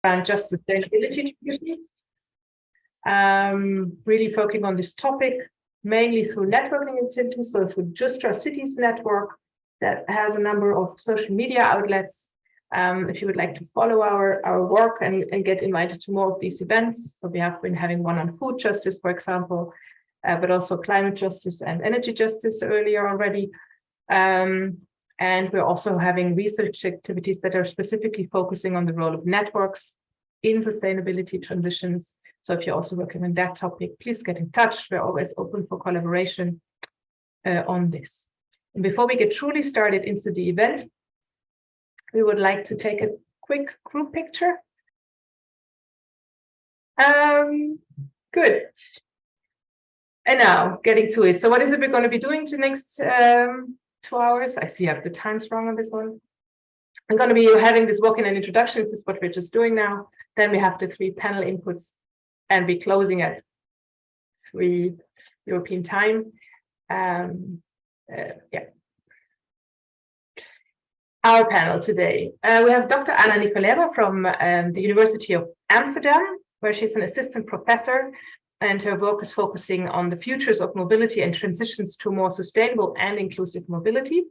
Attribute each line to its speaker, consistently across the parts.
Speaker 1: around just sustainability traditions. Really focusing on this topic, mainly through networking activities, so through JUSTRA Cities network that has a number of social media outlets. If you would like to follow our work and get invited to more of these events, so we have been having one on food justice, for example, but also climate justice and energy justice earlier already. And we're also having research activities that are specifically focusing on the role of networks in sustainability transitions. So if you're also working on that topic, please get in touch. We're always open for collaboration on this. And before we get truly started into the event, we would like to take a quick group picture. Good. And now getting to it. So what is it we're going to be doing the next 2 hours? I see I have the times wrong on this one. I'm going to be having this walk-in and introduction. This is what we're just doing now. Then we have the 3 panel inputs and be closing at 3 European time. Yeah. Our panel today. We have Dr. Anna Nikolaeva from the University of Amsterdam, where she's an assistant professor, and her work is focusing on the futures of mobility and transitions to more sustainable and inclusive mobility.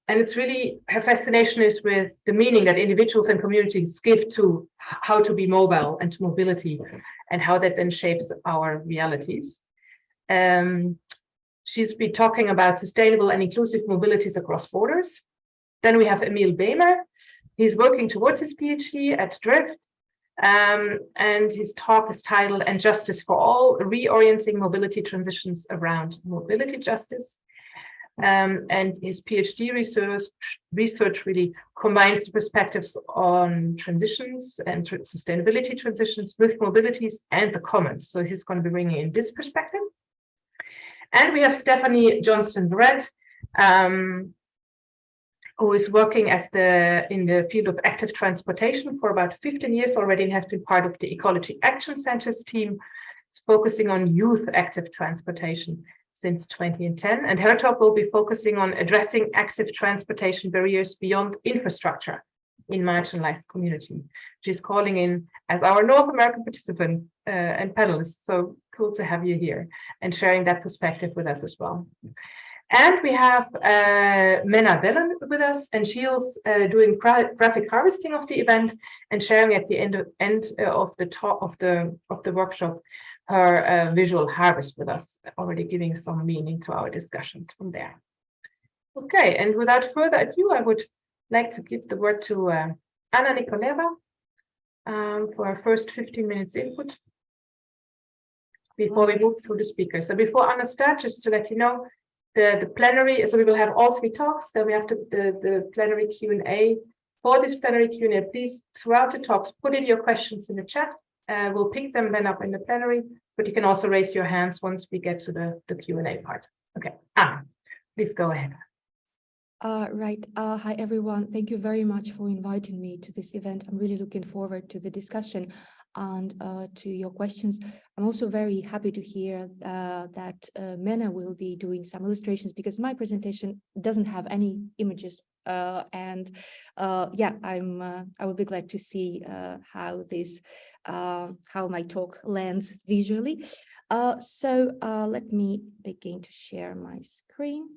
Speaker 1: And it's really, her fascination is with the meaning that individuals and communities give to how to be mobile and to mobility, and how that then shapes our realities. She's been talking about sustainable and inclusive mobilities across borders. Then we have Emil Beemer. He's working towards his PhD at Drift. And his talk is titled "And Justice for All, Reorienting Mobility Transitions Around Mobility Justice." And his PhD research really combines the perspectives on transitions and sustainability transitions with mobilities and the commons. So he's going to be bringing in this perspective. And we have Stephanie Johnstone-Laurette, who is working in the field of active transportation for about 15 years already, and has been part of the Ecology Action Center's team, focusing on youth active transportation since 2010. And her talk will be focusing on addressing active transportation barriers beyond infrastructure in marginalized community. She's calling in as our North American participant and panelist. So cool to have you here and sharing that perspective with us as well. And we have Mena Dillon with us, and she's doing graphic harvesting of the event and sharing at the end of the talk of the workshop her visual harvest with us, already giving some meaning to our discussions from there. Okay, and without further ado, I would like to give the word to Anna Nikolaeva for our first 15 minutes input before we move through the speakers. So before Anna starts, just to let you know, the plenary, so we will have all 3 talks, then we have the plenary Q&A. For this plenary Q&A, please, throughout the talks, put in your questions in the chat. We'll pick them then up in the plenary, but you can also raise your hands once we get to the Q&A part. Okay, Anna, please go ahead.
Speaker 2: Right. Hi, everyone. Thank you very much for inviting me to this event. I'm really looking forward to the discussion and to your questions. I'm also very happy to hear that Mena will be doing some illustrations, because my presentation doesn't have any images. Yeah, I would be glad to see how my talk lands visually. So let me begin to share my screen.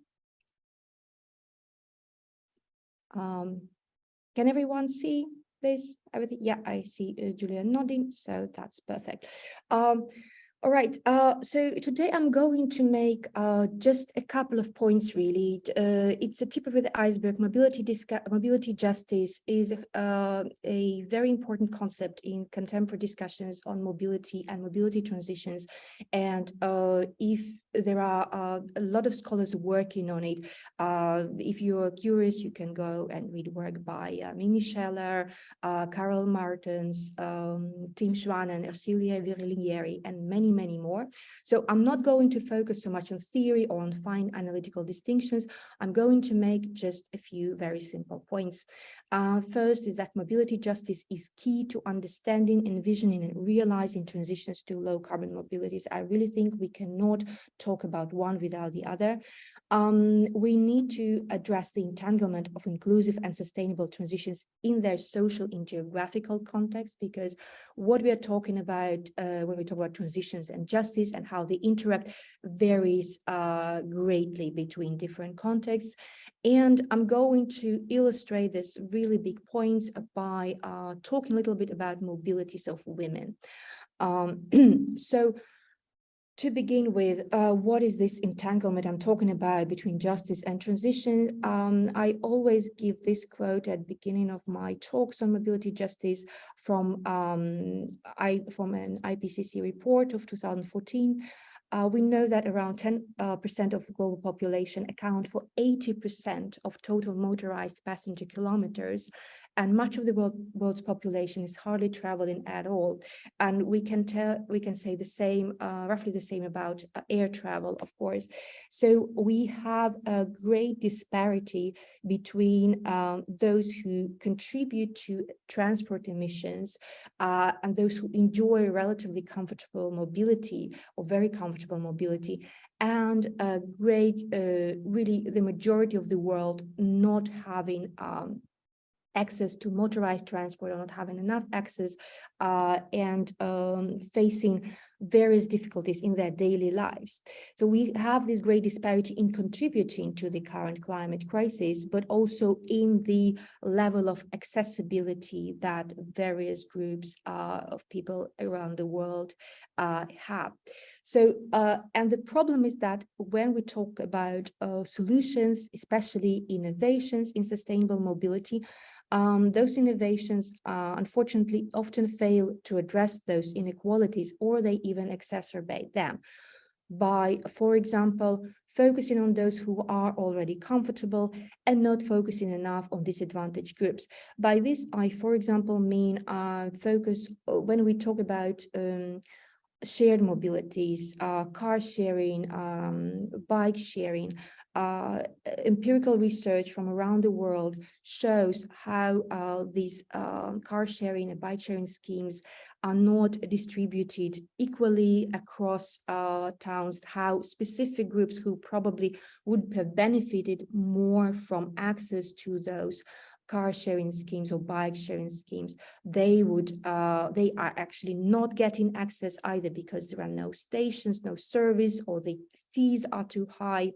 Speaker 2: Can everyone see this? Everything? Yeah, I see Julia nodding, so that's perfect. All right, so today I'm going to make just a couple of points, really. It's a tip of the iceberg. Mobility justice is a very important concept in contemporary discussions on mobility and mobility transitions. And if there are a lot of scholars working on it, if you're curious, you can go and read work by Mimi Scheller, Carol Martens, Tim Schwanen, Ercilia Virlinieri, and many more. So I'm not going to focus so much on theory or on fine analytical distinctions. I'm going to make just a few very simple points. First is that mobility justice is key to understanding, envisioning, and realizing transitions to low carbon mobilities. I really think we cannot talk about one without the other. We need to address the entanglement of inclusive and sustainable transitions in their social and geographical context, because what we are talking about when we talk about transitions and justice and how they interact varies greatly between different contexts. And I'm going to illustrate this really big points by talking a little bit about mobilities of women. So to begin with, what is this entanglement I'm talking about between justice and transition? I always give this quote at the beginning of my talks on mobility justice from an IPCC report of 2014. We know that around 10% of the global population account for 80% of total motorized passenger kilometers, and much of the world's population is hardly traveling at all. And we can say the same, roughly the same about air travel, of course. So we have a great disparity between those who contribute to transport emissions and those who enjoy relatively comfortable mobility or very comfortable mobility, and a great, really the majority of the world not having access to motorized transport or not having enough access and facing various difficulties in their daily lives. So we have this great disparity in contributing to the current climate crisis, but also in the level of accessibility that various groups of people around the world have. So, and the problem is that when we talk about solutions, especially innovations in sustainable mobility, those innovations, unfortunately, often fail to address those inequalities, or they even exacerbate them by, for example, focusing on those who are already comfortable and not focusing enough on disadvantaged groups. By this, I, for example, mean focus when we talk about shared mobilities, car sharing, bike sharing. Empirical research from around the world shows how these car sharing and bike sharing schemes are not distributed equally across towns, how specific groups who probably would have benefited more from access to those car sharing schemes or bike sharing schemes, they are actually not getting access either because there are no stations, no service, or the fees are too high.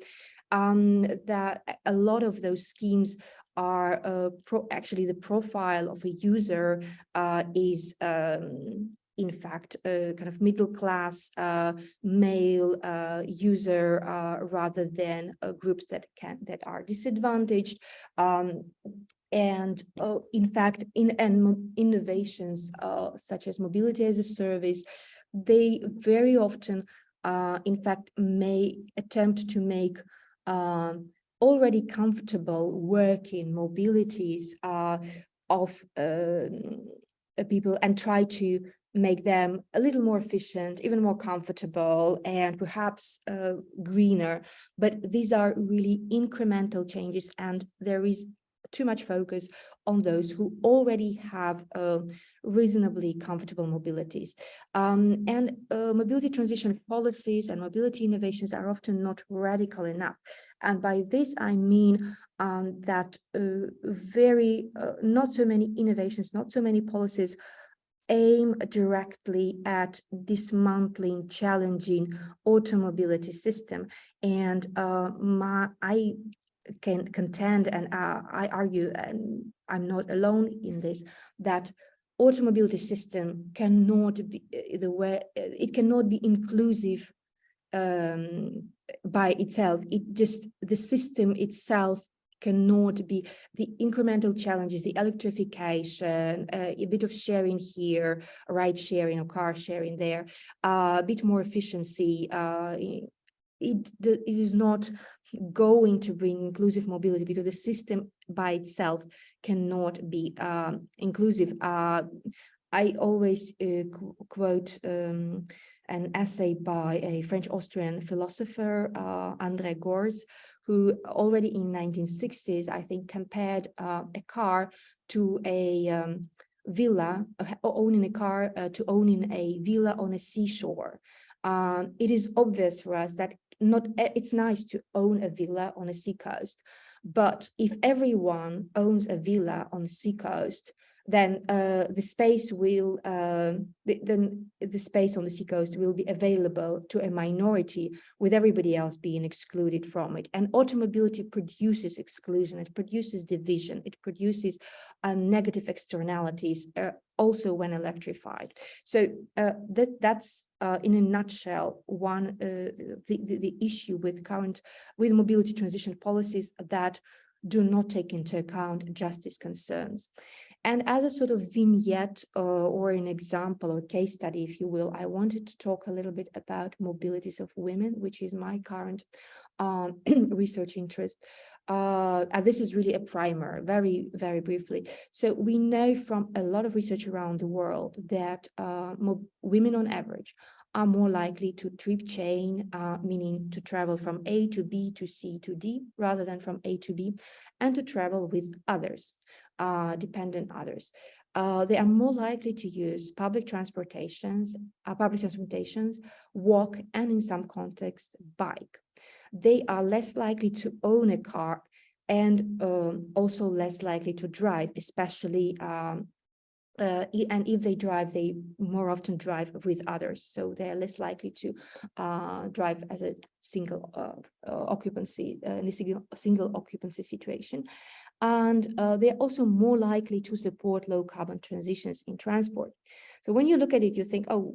Speaker 2: That a lot of those schemes are actually the profile of a user is in fact a kind of middle class male user rather than groups that are disadvantaged. And in fact, in innovations such as mobility as a service, they very often, in fact, may attempt to make already comfortable working mobilities of people and try to make them a little more efficient, even more comfortable, and perhaps greener. But these are really incremental changes, and there is too much focus on those who already have reasonably comfortable mobilities. And mobility transition policies and mobility innovations are often not radical enough. And by this, I mean that not so many innovations, not so many policies aim directly at dismantling challenging automobility system. And I can contend, and I argue, and I'm not alone in this, that automobility system cannot be it cannot be inclusive by itself. The system itself cannot be. The incremental challenges, the electrification, a bit of sharing here, ride sharing or car sharing there, a bit more efficiency, it is not going to bring inclusive mobility because the system by itself cannot be inclusive. I always quote an essay by a French-Austrian philosopher, André Gorz, who already in 1960s, I think, compared a car to a villa, owning a car to owning a villa on a seashore. It is obvious for us that it's nice to own a villa on a seacoast, but if everyone owns a villa on the seacoast, then the space will then the space on the seacoast will be available to a minority, with everybody else being excluded from it. And automobility produces exclusion, it produces division, it produces negative externalities also when electrified. So that's in a nutshell one the issue with mobility transition policies that do not take into account justice concerns. And as a sort of vignette or an example or case study, if you will, I wanted to talk a little bit about mobilities of women, which is my current research interest. This is really a primer, very, very briefly. So we know from a lot of research around the world that women on average are more likely to trip chain, meaning to travel from A to B to C to D, rather than from A to B, and to travel with others, dependent others. They are more likely to use public transportations, walk, and in some contexts, bike. They are less likely to own a car and also less likely to drive, especially and if they drive, they more often drive with others. So they're less likely to drive as a single occupancy, in a single occupancy situation. And they're also more likely to support low carbon transitions in transport. So when you look at it, you think, oh,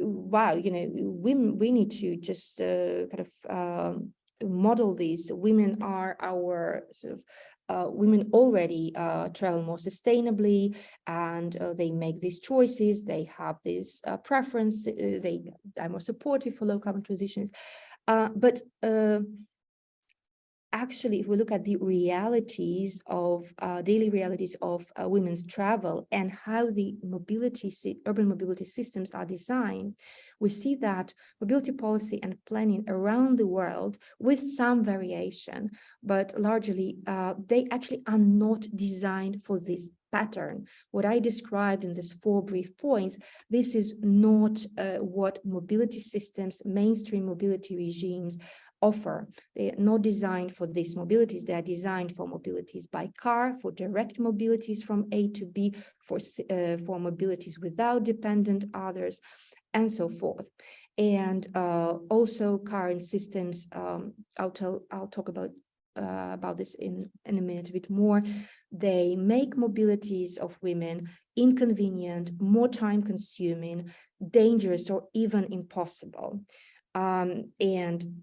Speaker 2: wow, you know, we need to just kind of model these. Women are our sort of women already travel more sustainably, and they make these choices. They have this preference. They are more supportive for low carbon transitions. But actually, if we look at the realities of daily realities of women's travel and how the urban mobility systems are designed, we see that mobility policy and planning around the world, with some variation, but largely they actually are not designed for this pattern. What I described in these 4 brief points, this is not what mobility systems, mainstream mobility regimes offer. They are not designed for these mobilities. They are designed for mobilities by car, for direct mobilities from A to B, for mobilities without dependent others, and so forth. And also current systems, I'll talk about this in a minute a bit more. They make mobilities of women inconvenient, more time consuming, dangerous, or even impossible. And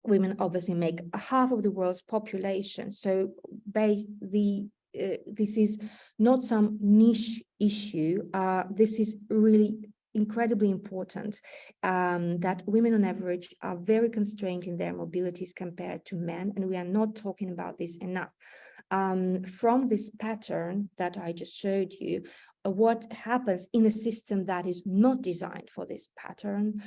Speaker 2: women obviously make half of the world's population. So this is not some niche issue. This is really incredibly important, that women on average are very constrained in their mobilities compared to men, and we are not talking about this enough. From this pattern that I just showed you, what happens in a system that is not designed for this pattern,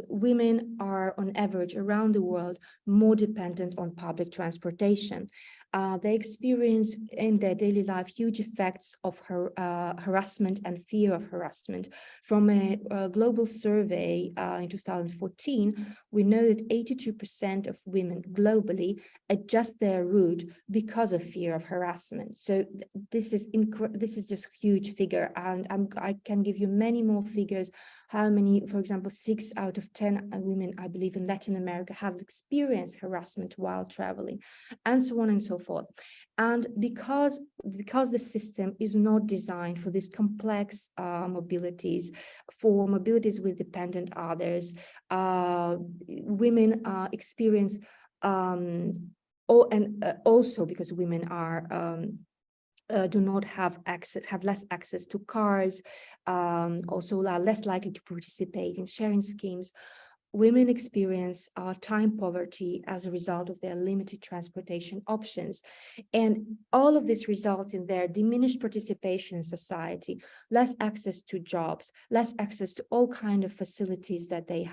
Speaker 2: women are on average around the world more dependent on public transportation. They experience in their daily life huge effects of harassment and fear of harassment. From a global survey in 2014, we know that 82% of women globally adjust their route because of fear of harassment. So this is just a huge figure, and I can give you many more figures. How many, for example, 6 out of 10 women, I believe, in Latin America have experienced harassment while traveling, and so on and so forth. And because the system is not designed for these complex mobilities, for mobilities with dependent others, women experience, also because women are do not have less access to cars, also are less likely to participate in sharing schemes. Women experience time poverty as a result of their limited transportation options. And all of this results in their diminished participation in society, less access to jobs, less access to all kinds of facilities that they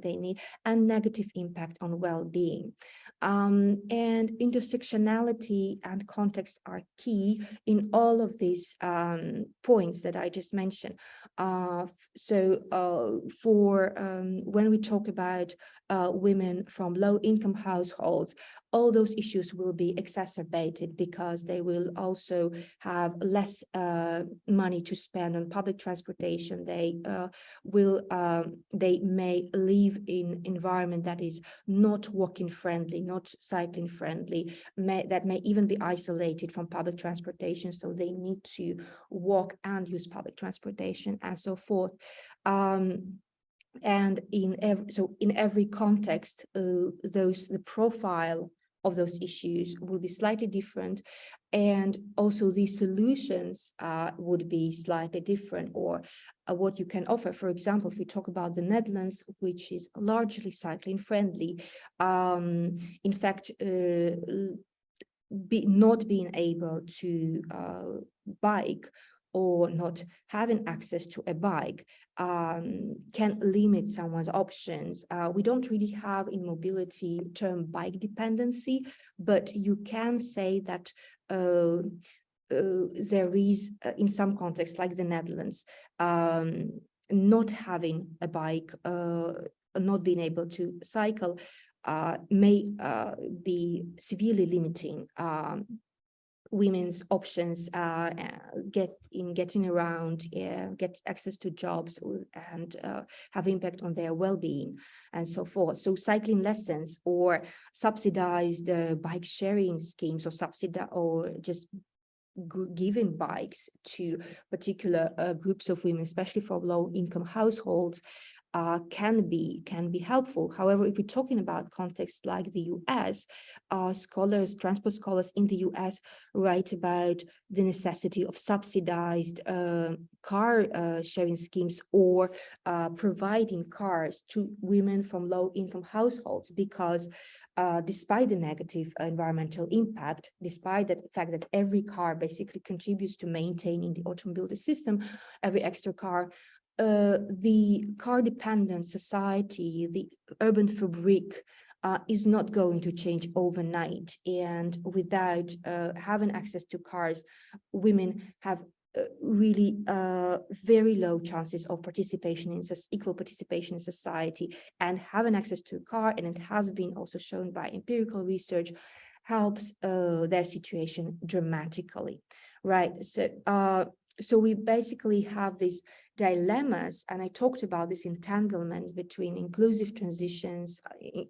Speaker 2: need, and negative impact on well-being. And intersectionality and context are key in all of these points that I just mentioned. When we talk about women from low-income households, all those issues will be exacerbated because they will also have less money to spend on public transportation. They may live in environment that is not walking friendly, not cycling friendly, that may even be isolated from public transportation, so they need to walk and use public transportation and so forth. And in every context, the profile of those issues will be slightly different, and also the solutions would be slightly different, or what you can offer. For example, if we talk about the Netherlands, which is largely cycling friendly, in fact, not being able to bike or not having access to a bike can limit someone's options. We don't really have in mobility term bike dependency, but you can say that there is, in some contexts like the Netherlands, not having a bike, not being able to cycle may be severely limiting women's options getting around, get access to jobs, and have impact on their well-being and so forth. So cycling lessons or subsidized bike sharing schemes, or just giving bikes to particular groups of women, especially from low-income households, can be helpful. However, if we're talking about contexts like the US, transport scholars in the US write about the necessity of subsidized car sharing schemes, or providing cars to women from low-income households, because despite the negative environmental impact, despite the fact that every car basically contributes to maintaining the automobile system, every extra car, the car-dependent society, the urban fabric, is not going to change overnight. And without having access to cars, women have really very low chances of participation in equal participation in society. And having access to a car, and it has been also shown by empirical research, helps their situation dramatically, right? So we basically have these dilemmas, and I talked about this entanglement between inclusive transitions,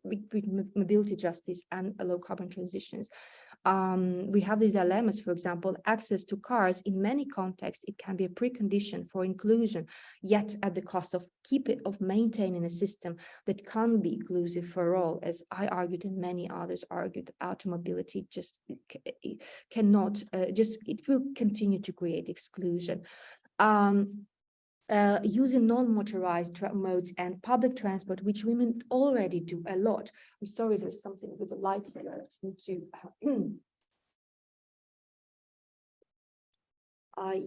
Speaker 2: between mobility justice and low carbon transitions. We have these dilemmas. For example, access to cars in many contexts, it can be a precondition for inclusion, yet at the cost of maintaining a system that can be inclusive for all. As I argued and many others argued, automobility just cannot, it will continue to create exclusion. Using non-motorized modes and public transport, which women already do a lot. I'm sorry, there's something with the light here. I just need to.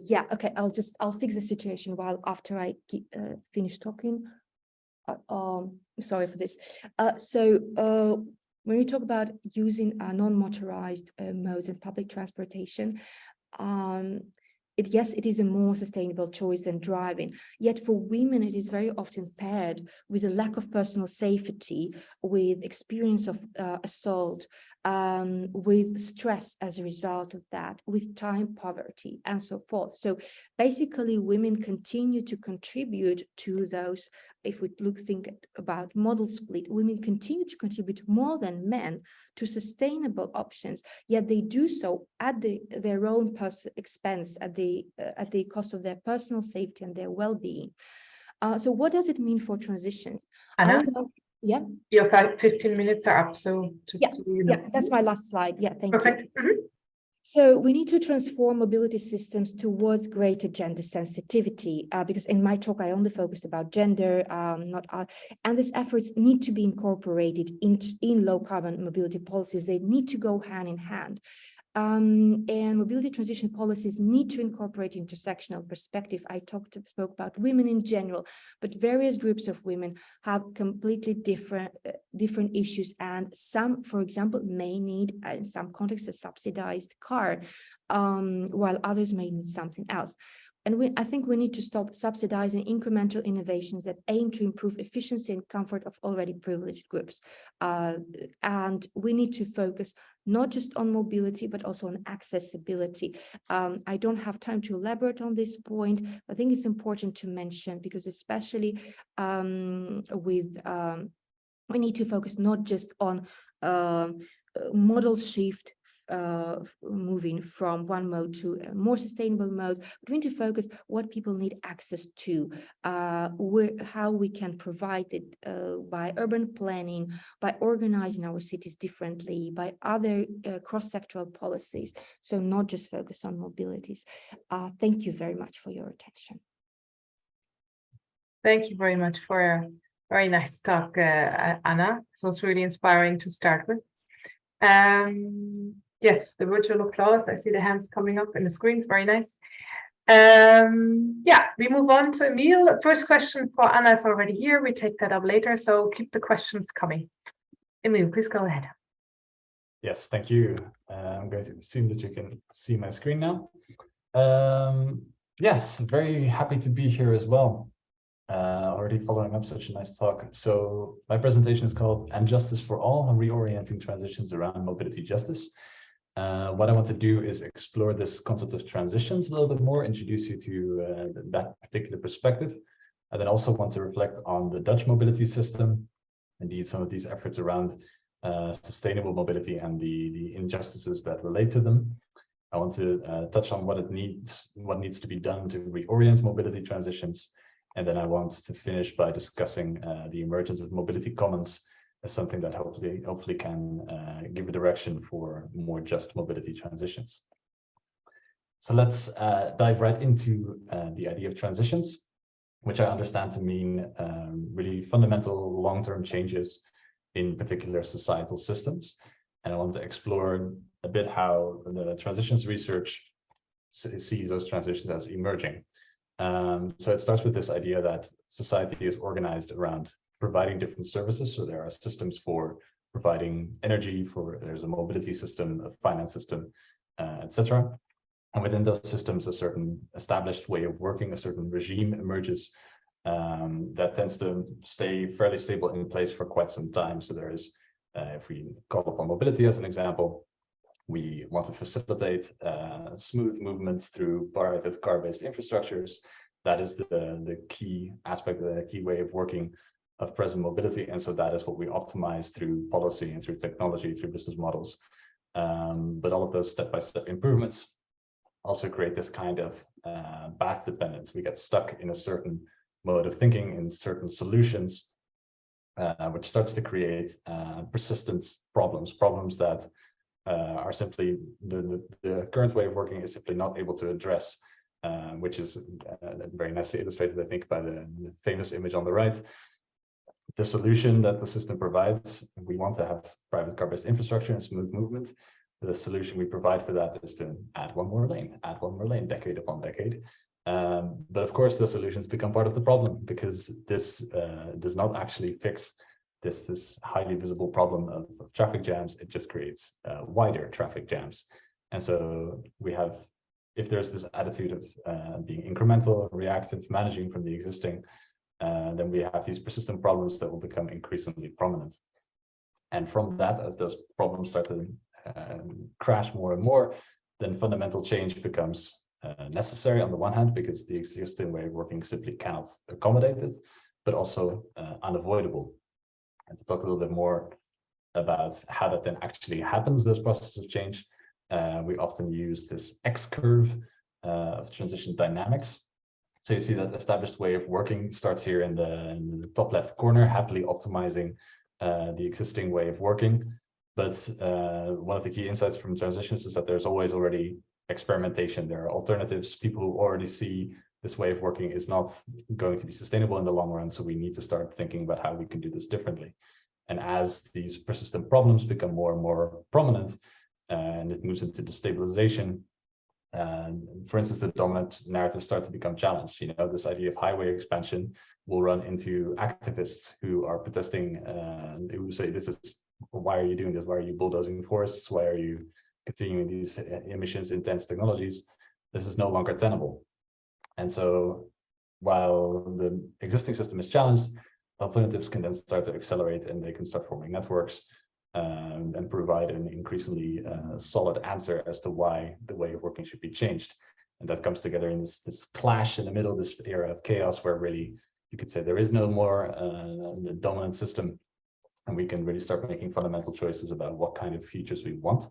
Speaker 2: Yeah, okay. I'll fix the situation after I finish talking. Sorry for this. When we talk about using non-motorized modes and public transportation, yes, it is a more sustainable choice than driving. Yet for women, it is very often paired with a lack of personal safety, with experience of assault, with stress as a result of that, with time poverty, and so forth. So basically, women continue to contribute to those. If we think about model split, women continue to contribute more than men to sustainable options, yet they do so at their own expense, at the cost of their personal safety and their well-being. So what does it mean for transitions?
Speaker 1: Anna,
Speaker 2: yeah.
Speaker 1: Your 15 minutes are up, so just
Speaker 2: yeah,
Speaker 1: so you know.
Speaker 2: Yeah, that's my last slide. Yeah, thank
Speaker 1: Perfect.
Speaker 2: you. Mm-hmm. So we need to transform mobility systems towards greater gender sensitivity, because in my talk, I only focused about gender, and these efforts need to be incorporated in low carbon mobility policies. They need to go hand in hand. And mobility transition policies need to incorporate intersectional perspective. I spoke about women in general, but various groups of women have completely different issues, and some, for example, may need, in some contexts, a subsidized car, while others may need something else. And I think we need to stop subsidizing incremental innovations that aim to improve efficiency and comfort of already privileged groups. And we need to focus not just on mobility, but also on accessibility. I don't have time to elaborate on this point. I think it's important to mention, because especially we need to focus not just on model shift, moving from one mode to a more sustainable mode, but we need to focus what people need access to, how we can provide it by urban planning, by organizing our cities differently, by other cross-sectoral policies. So not just focus on mobilities. Thank you very much for your attention.
Speaker 1: Thank you very much for a very nice talk, Anna. It was really inspiring to start with. Yes, the virtual applause. I see the hands coming up in the screens. Very nice. Yeah, we move on to Emil. First question for Anna is already here. We take that up later, so keep the questions coming. Emil, please go ahead.
Speaker 3: Yes, thank you. I'm going to assume that you can see my screen now. Yes, very happy to be here as well. Already following up such a nice talk. So my presentation is called "And Justice for All: Reorienting Transitions Around Mobility Justice." What I want to do is explore this concept of transitions a little bit more, introduce you to that particular perspective. I then also want to reflect on the Dutch mobility system, indeed some of these efforts around sustainable mobility and the injustices that relate to them. I want to touch on what needs to be done to reorient mobility transitions. And then I want to finish by discussing the emergence of mobility commons as something that hopefully can give a direction for more just mobility transitions. So let's dive right into the idea of transitions, which I understand to mean really fundamental long-term changes in particular societal systems. And I want to explore a bit how the transitions research sees those transitions as emerging. So it starts with this idea that society is organized around providing different services. So there are systems for providing energy, there's a mobility system, a finance system, etc. And within those systems, a certain established way of working, a certain regime emerges that tends to stay fairly stable in place for quite some time. So there is, if we call upon mobility as an example, we want to facilitate smooth movement through private car-based infrastructures. That is the key aspect, the key way of working of present mobility. And so that is what we optimize through policy and through technology, through business models. But all of those step-by-step improvements also create this kind of path dependence. We get stuck in a certain mode of thinking, in certain solutions, which starts to create persistent problems that are simply the current way of working is simply not able to address, which is very nicely illustrated, I think, by the famous image on the right. The solution that the system provides, we want to have private car-based infrastructure and smooth movement. The solution we provide for that is to add one more lane, decade upon decade. But of course, the solutions become part of the problem, because this does not actually fix this highly visible problem of traffic jams. It just creates wider traffic jams. And so we have, if there's this attitude of being incremental, reactive, managing from the existing, then we have these persistent problems that will become increasingly prominent. And from that, as those problems start to crash more and more, then fundamental change becomes necessary on the one hand, because the existing way of working simply cannot accommodate it, but also unavoidable. And to talk a little bit more about how that then actually happens, those processes of change, we often use this X-curve of transition dynamics. So you see that established way of working starts here in the top left corner, happily optimizing the existing way of working. But one of the key insights from transitions is that there's always already experimentation. There are alternatives. People who already see this way of working is not going to be sustainable in the long run. So we need to start thinking about how we can do this differently. And as these persistent problems become more and more prominent, and it moves into destabilization, for instance, the dominant narratives start to become challenged. You know, this idea of highway expansion will run into activists who are protesting, who say, this is, why are you doing this? Why are you bulldozing forests? Why are you continuing these emissions intense technologies? This is no longer tenable. And so while the existing system is challenged, alternatives can then start to accelerate, and they can start forming networks and provide an increasingly solid answer as to why the way of working should be changed. And that comes together in this clash in the middle, this era of chaos, where really you could say there is no more the dominant system, and we can really start making fundamental choices about what kind of futures we want,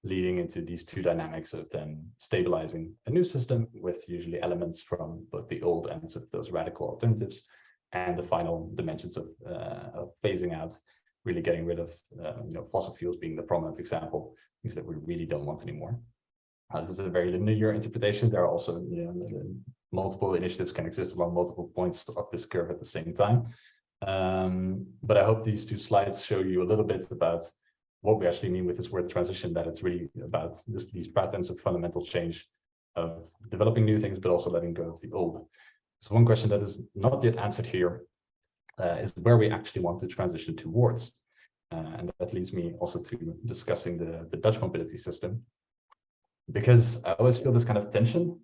Speaker 3: leading into these two dynamics of then stabilizing a new system with usually elements from both the old and sort of those radical alternatives, and the final dimensions of phasing out, really getting rid of fossil fuels being the prominent example, things that we really don't want anymore. This is a very linear interpretation. There are also multiple initiatives can exist along multiple points of this curve at the same time. But I hope these two slides show you a little bit about what we actually mean with this word transition, that it's really about these patterns of fundamental change, of developing new things, but also letting go of the old. So one question that is not yet answered here is where we actually want to transition towards. And that leads me also to discussing the Dutch mobility system, because I always feel this kind of tension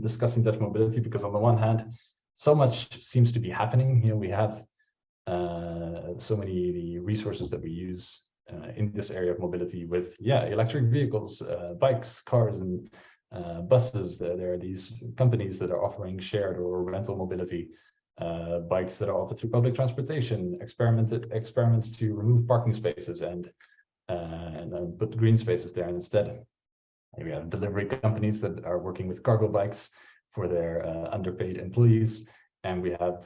Speaker 3: discussing Dutch mobility, because on the one hand, so much seems to be happening. We have so many resources that we use in this area of mobility with, electric vehicles, bikes, cars, and buses. There are these companies that are offering shared or rental mobility, bikes that are offered through public transportation, experiments to remove parking spaces and put green spaces there instead. We have delivery companies that are working with cargo bikes for their underpaid employees. And we have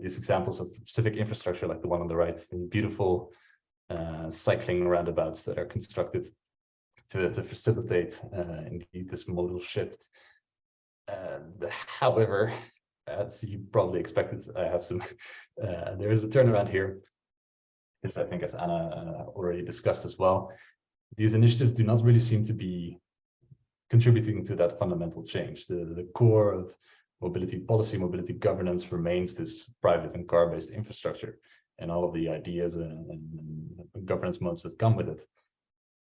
Speaker 3: these examples of civic infrastructure, like the one on the right, beautiful cycling roundabouts that are constructed to facilitate indeed this modal shift. However, as you probably expected, I have some, there is a turnaround here. This, I think, as Anna already discussed as well, these initiatives do not really seem to be contributing to that fundamental change. The core of mobility policy, mobility governance remains this private and car-based infrastructure and all of the ideas and governance modes that come with it.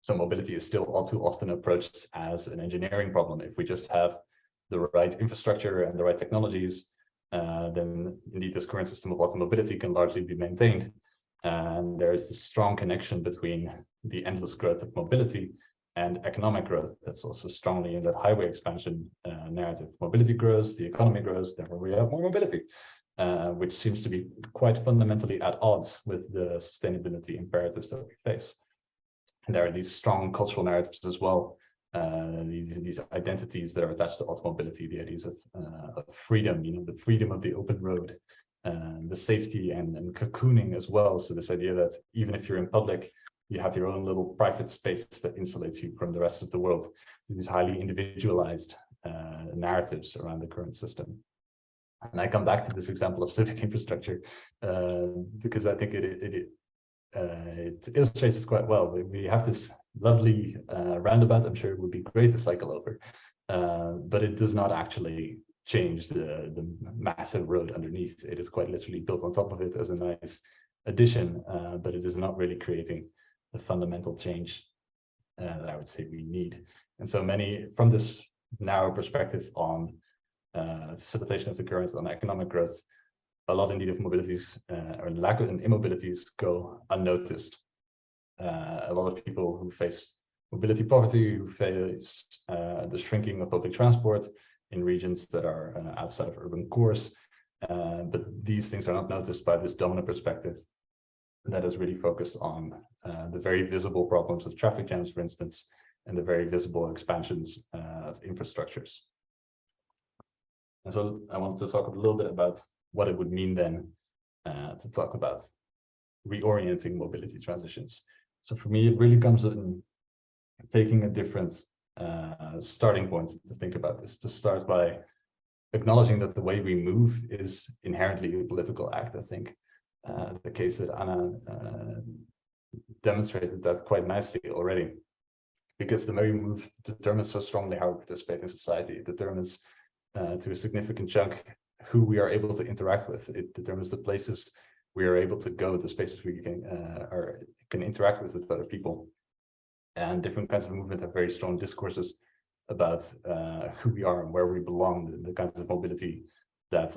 Speaker 3: So mobility is still all too often approached as an engineering problem. If we just have the right infrastructure and the right technologies, then indeed this current system of automobility can largely be maintained. And there is this strong connection between the endless growth of mobility and economic growth that's also strongly in that highway expansion narrative. Mobility grows, the economy grows, therefore we have more mobility, which seems to be quite fundamentally at odds with the sustainability imperatives that we face. And there are these strong cultural narratives as well, these identities that are attached to automobility, the ideas of freedom, the freedom of the open road, the safety and cocooning as well. So this idea that even if you're in public, you have your own little private space that insulates you from the rest of the world. These highly individualized narratives around the current system. And I come back to this example of civic infrastructure because I think it illustrates this quite well. We have this lovely roundabout. I'm sure it would be great to cycle over, but it does not actually change the massive road underneath. It is quite literally built on top of it as a nice addition, but it is not really creating the fundamental change that I would say we need. And so many, from this narrow perspective on facilitation of the current, on economic growth, a lot indeed of mobilities or lack of immobilities go unnoticed. A lot of people who face mobility poverty, who face the shrinking of public transport in regions that are outside of urban cores, but these things are not noticed by this dominant perspective that is really focused on the very visible problems of traffic jams, for instance, and the very visible expansions of infrastructures. And so I wanted to talk a little bit about what it would mean then to talk about reorienting mobility transitions. So for me, it really comes in taking a different starting point to think about this, to start by acknowledging that the way we move is inherently a political act. I think the case that Anna demonstrated that quite nicely already, because the way we move determines so strongly how we participate in society. It determines to a significant chunk who we are able to interact with. It determines the places we are able to go, the spaces we can interact with other people. And different kinds of movement have very strong discourses about who we are and where we belong, the kinds of mobility that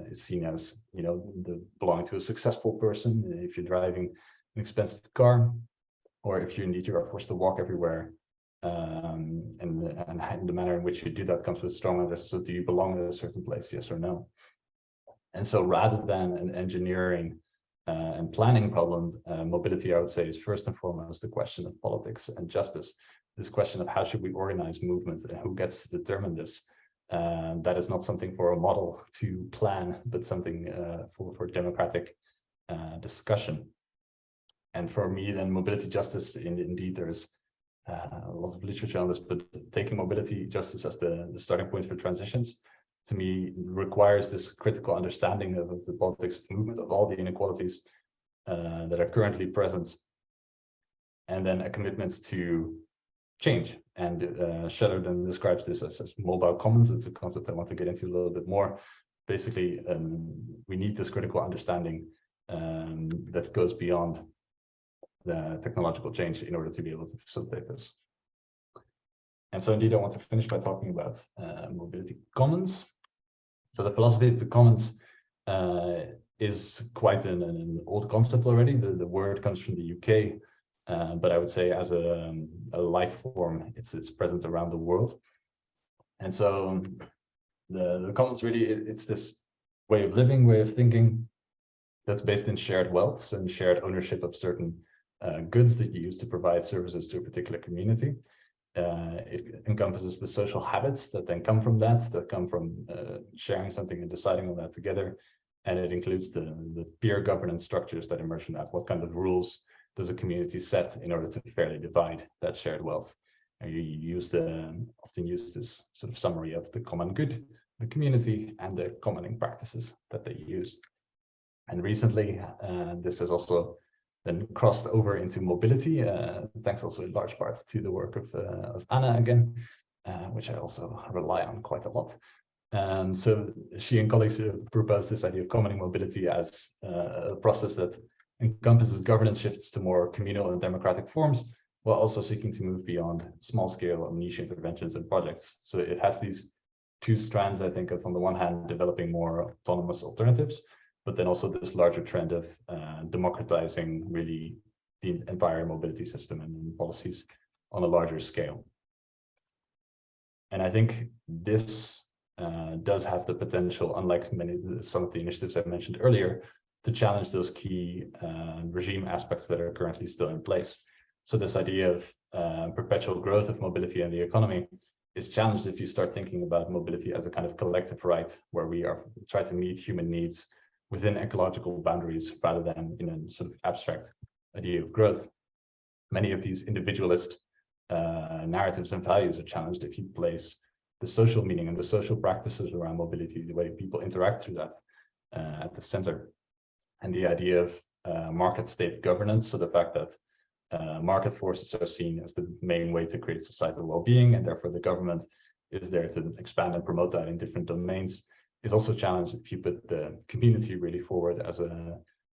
Speaker 3: is seen as, the belonging to a successful person, if you're driving an expensive car, or if you are forced to walk everywhere. And the manner in which you do that comes with strong understanding. So do you belong at a certain place, yes or no? And so rather than an engineering and planning problem, mobility, I would say, is first and foremost the question of politics and justice. This question of how should we organize movement and who gets to determine this. That is not something for a model to plan, but something for democratic discussion. And for me, then mobility justice, indeed, there's a lot of literature on this, but taking mobility justice as the starting point for transitions, to me, requires this critical understanding of the politics movement, of all the inequalities that are currently present, and then a commitment to change. And Sheridan describes this as mobile commons. It's a concept I want to get into a little bit more. Basically, we need this critical understanding that goes beyond the technological change in order to be able to facilitate this. And so indeed, I want to finish by talking about mobility commons. So the philosophy of the commons is quite an old concept already. The word comes from the UK, but I would say as a life form, it's present around the world. And so the commons really, it's this way of living, way of thinking that's based in shared wealth and shared ownership of certain goods that you use to provide services to a particular community. It encompasses the social habits that then come from that come from sharing something and deciding on that together. And it includes the peer governance structures that emerge from that. What kind of rules does a community set in order to fairly divide that shared wealth? And you often use this sort of summary of the common good, the community, and the commoning practices that they use. And recently, this has also then crossed over into mobility, thanks also in large part to the work of Anna again, which I also rely on quite a lot. So she and colleagues proposed this idea of commoning mobility as a process that encompasses governance shifts to more communal and democratic forms, while also seeking to move beyond small-scale niche interventions and projects. So it has these two strands, I think, of on the one hand, developing more autonomous alternatives, but then also this larger trend of democratizing really the entire mobility system and policies on a larger scale. And I think this does have the potential, unlike some of the initiatives I mentioned earlier, to challenge those key regime aspects that are currently still in place. So this idea of perpetual growth of mobility in the economy is challenged if you start thinking about mobility as a kind of collective right, where we try to meet human needs within ecological boundaries rather than in a sort of abstract idea of growth. Many of these individualist narratives and values are challenged if you place the social meaning and the social practices around mobility, the way people interact through that at the center. And the idea of market state governance, so the fact that market forces are seen as the main way to create societal well-being, and therefore the government is there to expand and promote that in different domains, is also challenged if you put the community really forward as an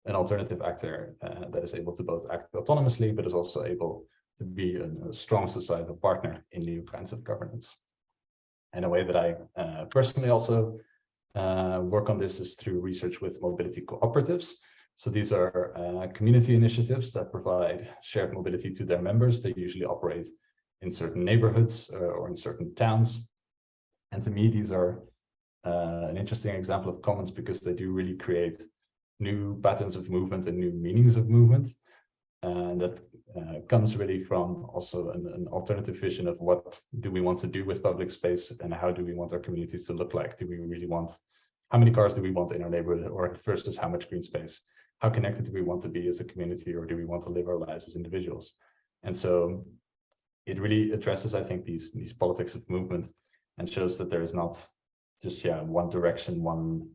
Speaker 3: alternative actor that is able to both act autonomously, but is also able to be a strong societal partner in new kinds of governance. And a way that I personally also work on this is through research with mobility cooperatives. So these are community initiatives that provide shared mobility to their members. They usually operate in certain neighborhoods or in certain towns. And to me, these are an interesting example of commons because they do really create new patterns of movement and new meanings of movement. And that comes really from also an alternative vision of what do we want to do with public space and how do we want our communities to look like? Do we really want, how many cars do we want in our neighborhood, or versus how much green space? How connected do we want to be as a community, or do we want to live our lives as individuals? And so it really addresses, I think, these politics of movement and shows that there is not just one direction, one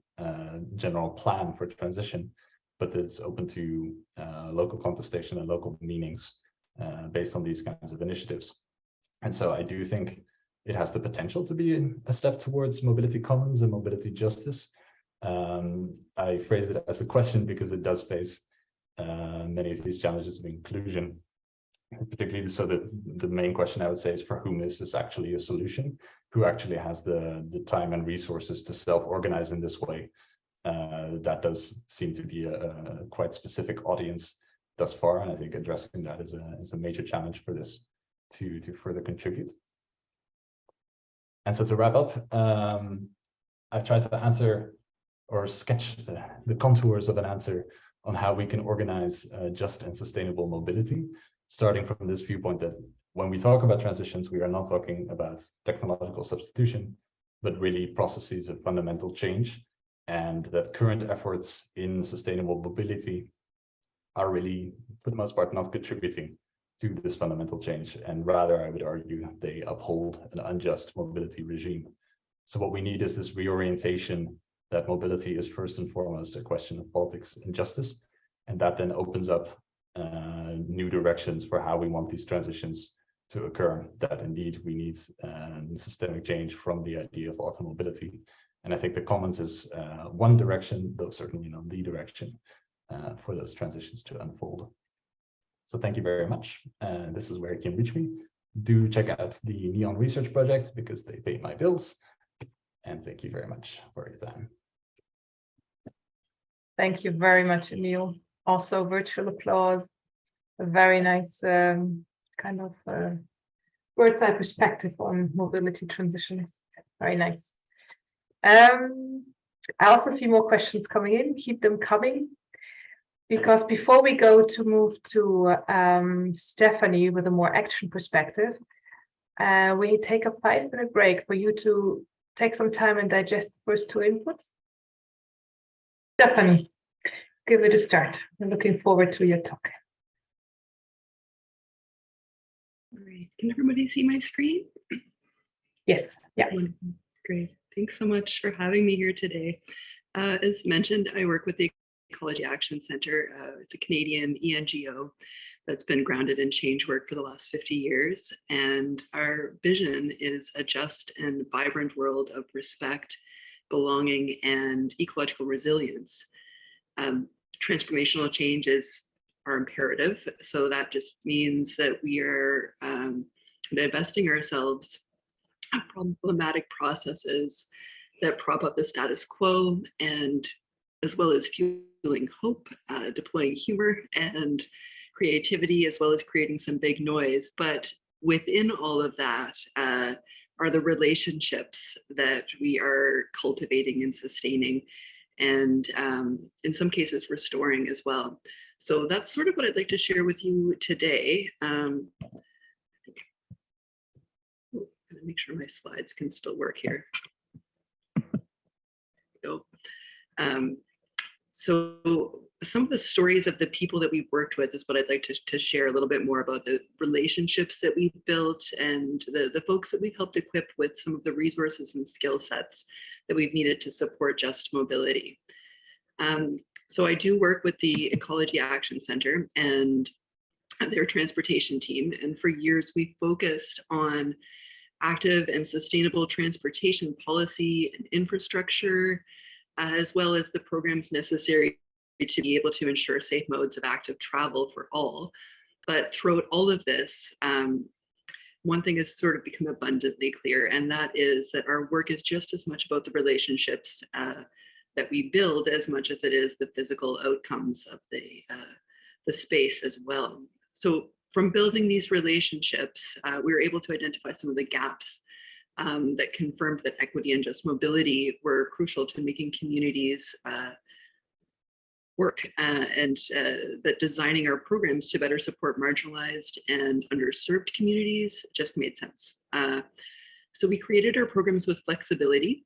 Speaker 3: general plan for transition, but that it's open to local contestation and local meanings based on these kinds of initiatives. And so I do think it has the potential to be a step towards mobility commons and mobility justice. I phrase it as a question because it does face many of these challenges of inclusion. particularly, so the main question I would say is, for whom is this actually a solution? Who actually has the time and resources to self-organize in this way? That does seem to be a quite specific audience thus far, and I think addressing that is a major challenge for this to further contribute. And so to wrap up, I've tried to answer or sketch the contours of an answer on how we can organize just and sustainable mobility, starting from this viewpoint that when we talk about transitions, we are not talking about technological substitution, but really processes of fundamental change, and that current efforts in sustainable mobility are really, for the most part, not contributing to this fundamental change, and rather, I would argue, they uphold an unjust mobility regime. So what we need is this reorientation that mobility is first and foremost a question of politics and justice, and that then opens up new directions for how we want these transitions to occur, that indeed we need systemic change from the idea of automobility. And I think the commons is one direction, though certainly not the direction for those transitions to unfold. So thank you very much. This is where you can reach me. Do check out the NEON Research Project because they pay my bills. And thank you very much for your time.
Speaker 1: Thank you very much, Emil. Also, virtual applause. A very nice kind of bird's eye perspective on mobility transitions. Very nice. I also see more questions coming in. Keep them coming. Because before we go to move to Stephanie with a more action perspective, we take a 5-minute break for you to take some time and digest the first two inputs. Stephanie, give it a start. I'm looking forward to your talk.
Speaker 4: All right, can everybody see my screen?
Speaker 1: Yes, yeah.
Speaker 4: Wonderful. Great, thanks so much for having me here today. As mentioned, I work with the Ecology Action Center. It's a Canadian ENGO that's been grounded in change work for the last 50 years. And our vision is a just and vibrant world of respect, belonging, and ecological resilience. Transformational changes are imperative. So that just means that we are divesting ourselves of problematic processes that prop up the status quo, and as well as fueling hope, deploying humor and creativity, as well as creating some big noise. But within all of that are the relationships that we are cultivating and sustaining, and in some cases restoring as well. So that's sort of what I'd like to share with you today. I'm gonna make sure my slides can still work here. Go. So some of the stories of the people that we've worked with is what I'd like to share a little bit more about, the relationships that we've built and the folks that we've helped equip with some of the resources and skill sets that we've needed to support just mobility. So I do work with the Ecology Action Center and their transportation team. And for years, we focused on active and sustainable transportation policy and infrastructure, as well as the programs necessary to be able to ensure safe modes of active travel for all. But throughout all of this, one thing has sort of become abundantly clear, and that is that our work is just as much about the relationships that we build as much as it is the physical outcomes of the space as well. So from building these relationships, we were able to identify some of the gaps that confirmed that equity and just mobility were crucial to making communities work, and that designing our programs to better support marginalized and underserved communities just made sense. So we created our programs with flexibility.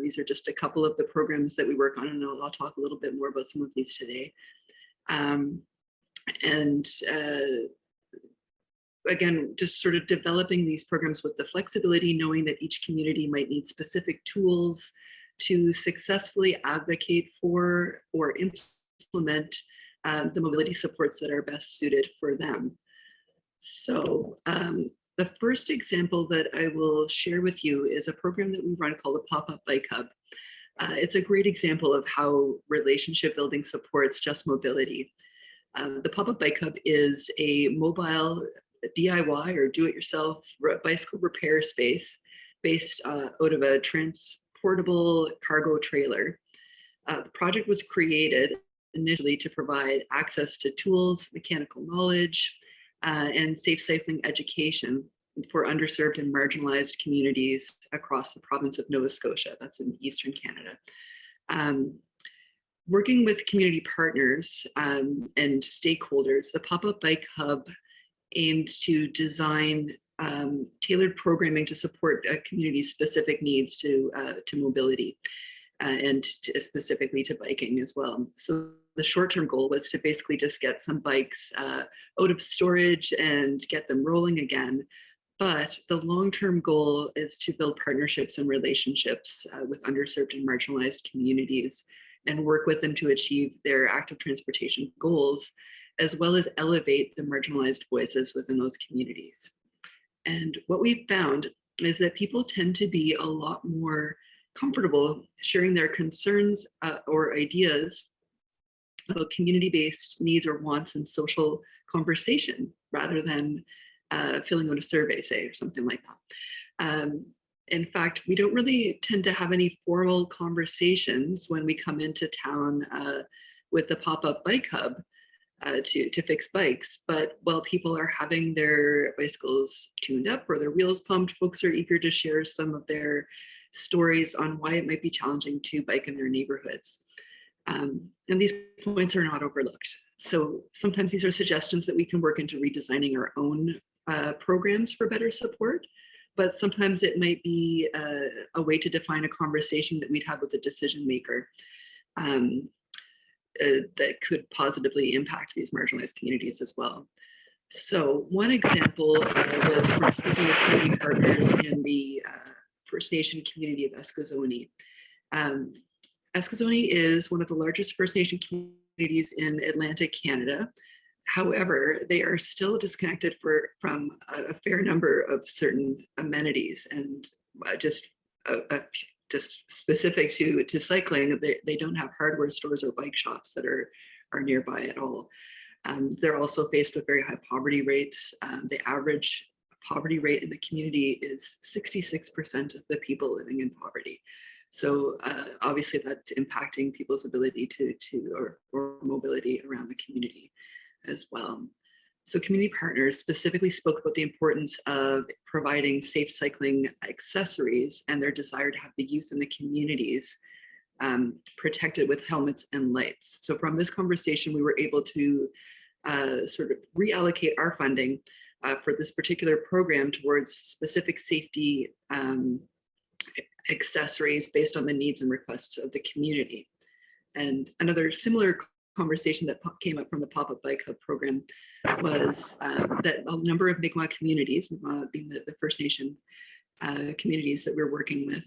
Speaker 4: These are just a couple of the programs that we work on, and I'll talk a little bit more about some of these today. Again, just sort of developing these programs with the flexibility, knowing that each community might need specific tools to successfully advocate for or implement the mobility supports that are best suited for them. So the first example that I will share with you is a program that we run called the Pop-Up Bike Hub. It's a great example of how relationship building supports just mobility. The Pop-Up Bike Hub is a mobile DIY or do-it-yourself bicycle repair space based out of a transportable cargo trailer. The project was created initially to provide access to tools, mechanical knowledge, and safe cycling education for underserved and marginalized communities across the province of Nova Scotia. That's in Eastern Canada. Working with community partners and stakeholders, the Pop-Up Bike Hub aimed to design tailored programming to support community specific needs to mobility and specifically to biking as well. So the short-term goal was to basically just get some bikes out of storage and get them rolling again. But the long-term goal is to build partnerships and relationships with underserved and marginalized communities and work with them to achieve their active transportation goals, as well as elevate the marginalized voices within those communities. And what we found is that people tend to be a lot more comfortable sharing their concerns or ideas about community-based needs or wants in social conversation rather than filling out a survey, say, or something like that. In fact, we don't really tend to have any formal conversations when we come into town with the Pop-Up Bike Hub to fix bikes. But while people are having their bicycles tuned up or their wheels pumped, folks are eager to share some of their stories on why it might be challenging to bike in their neighborhoods. And these points are not overlooked. So sometimes these are suggestions that we can work into redesigning our own programs for better support. But sometimes it might be a way to define a conversation that we'd have with a decision maker that could positively impact these marginalized communities as well. So one example was from speaking with community partners in the First Nation community of Ecology. Ecology is one of the largest First Nation communities in Atlantic Canada. However, they are still disconnected from a fair number of certain amenities, and just specific to cycling, they don't have hardware stores or bike shops that are nearby at all. They're also faced with very high poverty rates. The average poverty rate in the community is 66% of the people living in poverty. So obviously that's impacting people's ability or mobility around the community as well. So community partners specifically spoke about the importance of providing safe cycling accessories and their desire to have the youth in the communities protected with helmets and lights. So from this conversation, we were able to sort of reallocate our funding for this particular program towards specific safety accessories based on the needs and requests of the community. And another similar conversation that came up from the Pop-Up Bike Hub program was that a number of Mi'kmaq communities, Mi'kmaq being the First Nation communities that we're working with,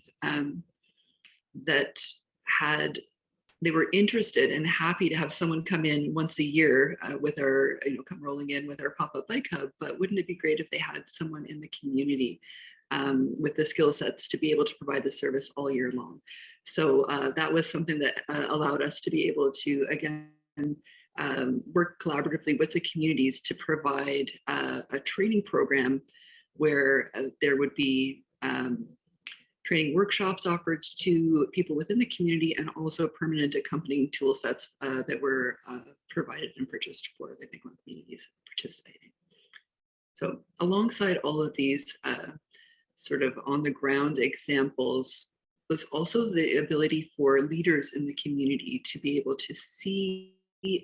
Speaker 4: they were interested and happy to have someone come in once a year with our, come rolling in with our Pop-Up Bike Hub, but wouldn't it be great if they had someone in the community with the skill sets to be able to provide the service all year long? So that was something that allowed us to be able to, again, work collaboratively with the communities to provide a training program where there would be training workshops offered to people within the community, and also permanent accompanying tool sets that were provided and purchased for the Mi'kmaq communities participating. So alongside all of these sort of on the ground examples was also the ability for leaders in the community to be able to see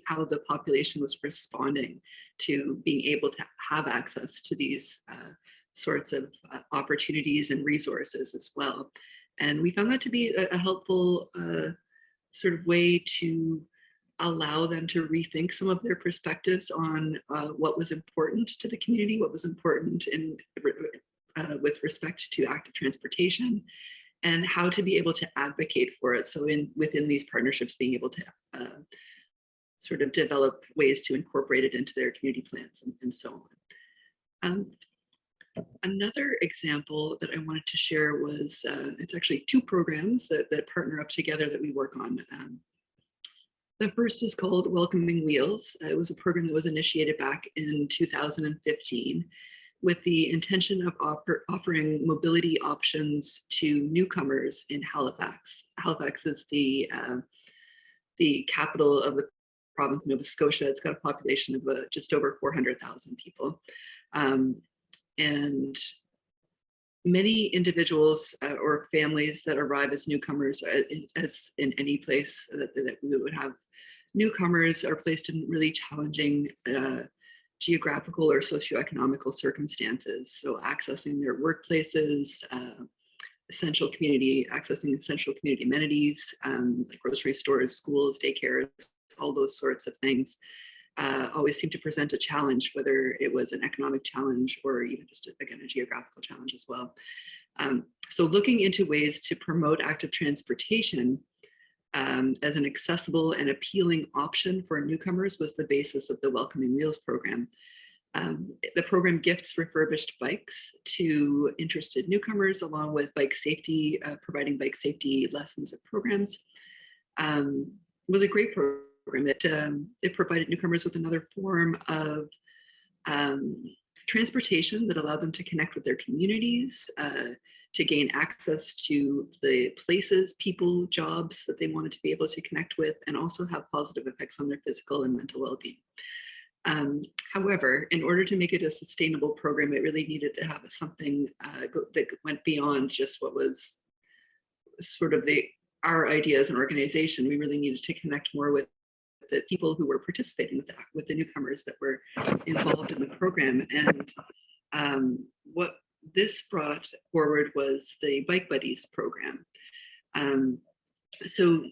Speaker 4: how the population was responding to being able to have access to these sorts of opportunities and resources as well. And we found that to be a helpful sort of way to allow them to rethink some of their perspectives on what was important to the community, what was important with respect to active transportation, and how to be able to advocate for it. So within these partnerships, being able to sort of develop ways to incorporate it into their community plans and so on. Another example that I wanted to share was, it's actually two programs that partner up together that we work on. The first is called Welcoming Wheels. It was a program that was initiated back in 2015 with the intention of offering mobility options to newcomers in Halifax. Halifax is the capital of the province of Nova Scotia. It's got a population of just over 400,000 people. And many individuals or families that arrive as newcomers, as in any place that we would have newcomers, are placed in really challenging geographical or socioeconomical circumstances. So accessing their workplaces, accessing essential community amenities, like grocery stores, schools, daycares, all those sorts of things, always seem to present a challenge, whether it was an economic challenge or even just, again, a geographical challenge as well. So looking into ways to promote active transportation as an accessible and appealing option for newcomers was the basis of the Welcoming Wheels program. The program gifts refurbished bikes to interested newcomers, along with bike safety, providing bike safety lessons and programs. It was a great program. It provided newcomers with another form of transportation that allowed them to connect with their communities, to gain access to the places, people, jobs that they wanted to be able to connect with, and also have positive effects on their physical and mental well-being. However, in order to make it a sustainable program, it really needed to have something that went beyond just what was sort of our idea as an organization. We really needed to connect more with the people who were participating with the newcomers that were involved in the program. And what this brought forward was the Bike Buddies program. So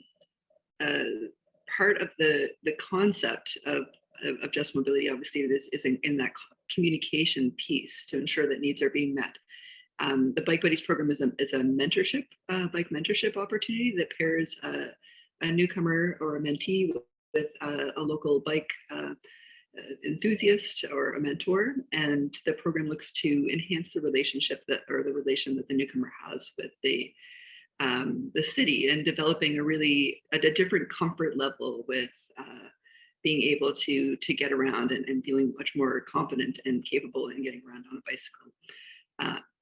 Speaker 4: part of the concept of Just Mobility, obviously, is in that communication piece to ensure that needs are being met. The Bike Buddies program is a mentorship, bike mentorship opportunity that pairs a newcomer or a mentee with a local bike enthusiast or a mentor, and the program looks to enhance the relationship the relation that the newcomer has with the city, and developing a different comfort level with being able to get around and feeling much more confident and capable in getting around on a bicycle.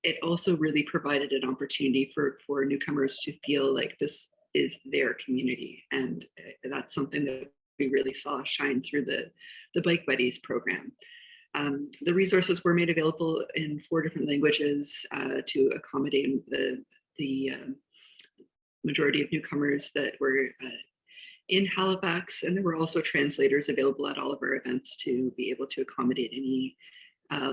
Speaker 4: It also really provided an opportunity for newcomers to feel like this is their community, and that's something that we really saw shine through the Bike Buddies program. The resources were made available in 4 different languages to accommodate the majority of newcomers that were in Halifax, and there were also translators available at all of our events to be able to accommodate any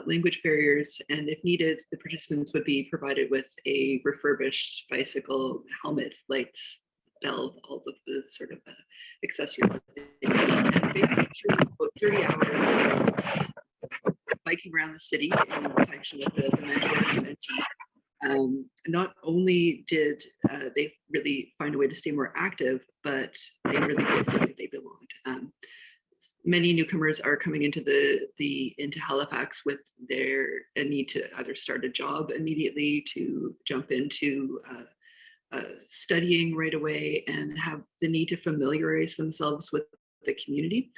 Speaker 4: language barriers. And if needed, the participants would be provided with a refurbished bicycle, helmet, lights, bell, all of the sort of accessories that they need. And basically through about 30 hours of biking around the city in connection with the mentor and not only did they really find a way to stay more active, but they really did feel like they belonged. Many newcomers are coming into into Halifax with a need to either start a job immediately, to jump into studying right away, and have the need to familiarize themselves with the community.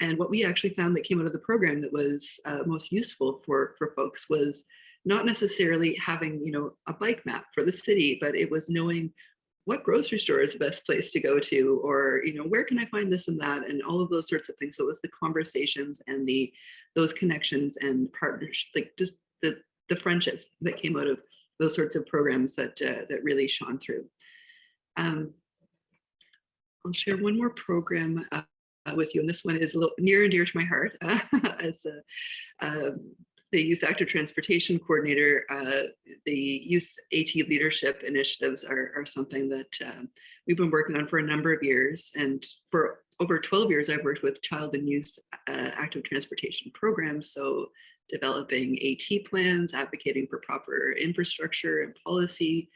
Speaker 4: And what we actually found that came out of the program that was most useful for folks was not necessarily having, a bike map for the city, but it was knowing what grocery store is the best place to go to, or, where can I find this and that, and all of those sorts of things. So it was the conversations and those connections and partnerships, like just the friendships that came out of those sorts of programs that really shone through. I'll share one more program with you, and this one is a little near and dear to my heart as the Youth Active Transportation Coordinator. The Youth AT Leadership Initiatives are something that we've been working on for a number of years. And for over 12 years, I've worked with child and youth active transportation programs. So developing AT plans, advocating for proper infrastructure and policy,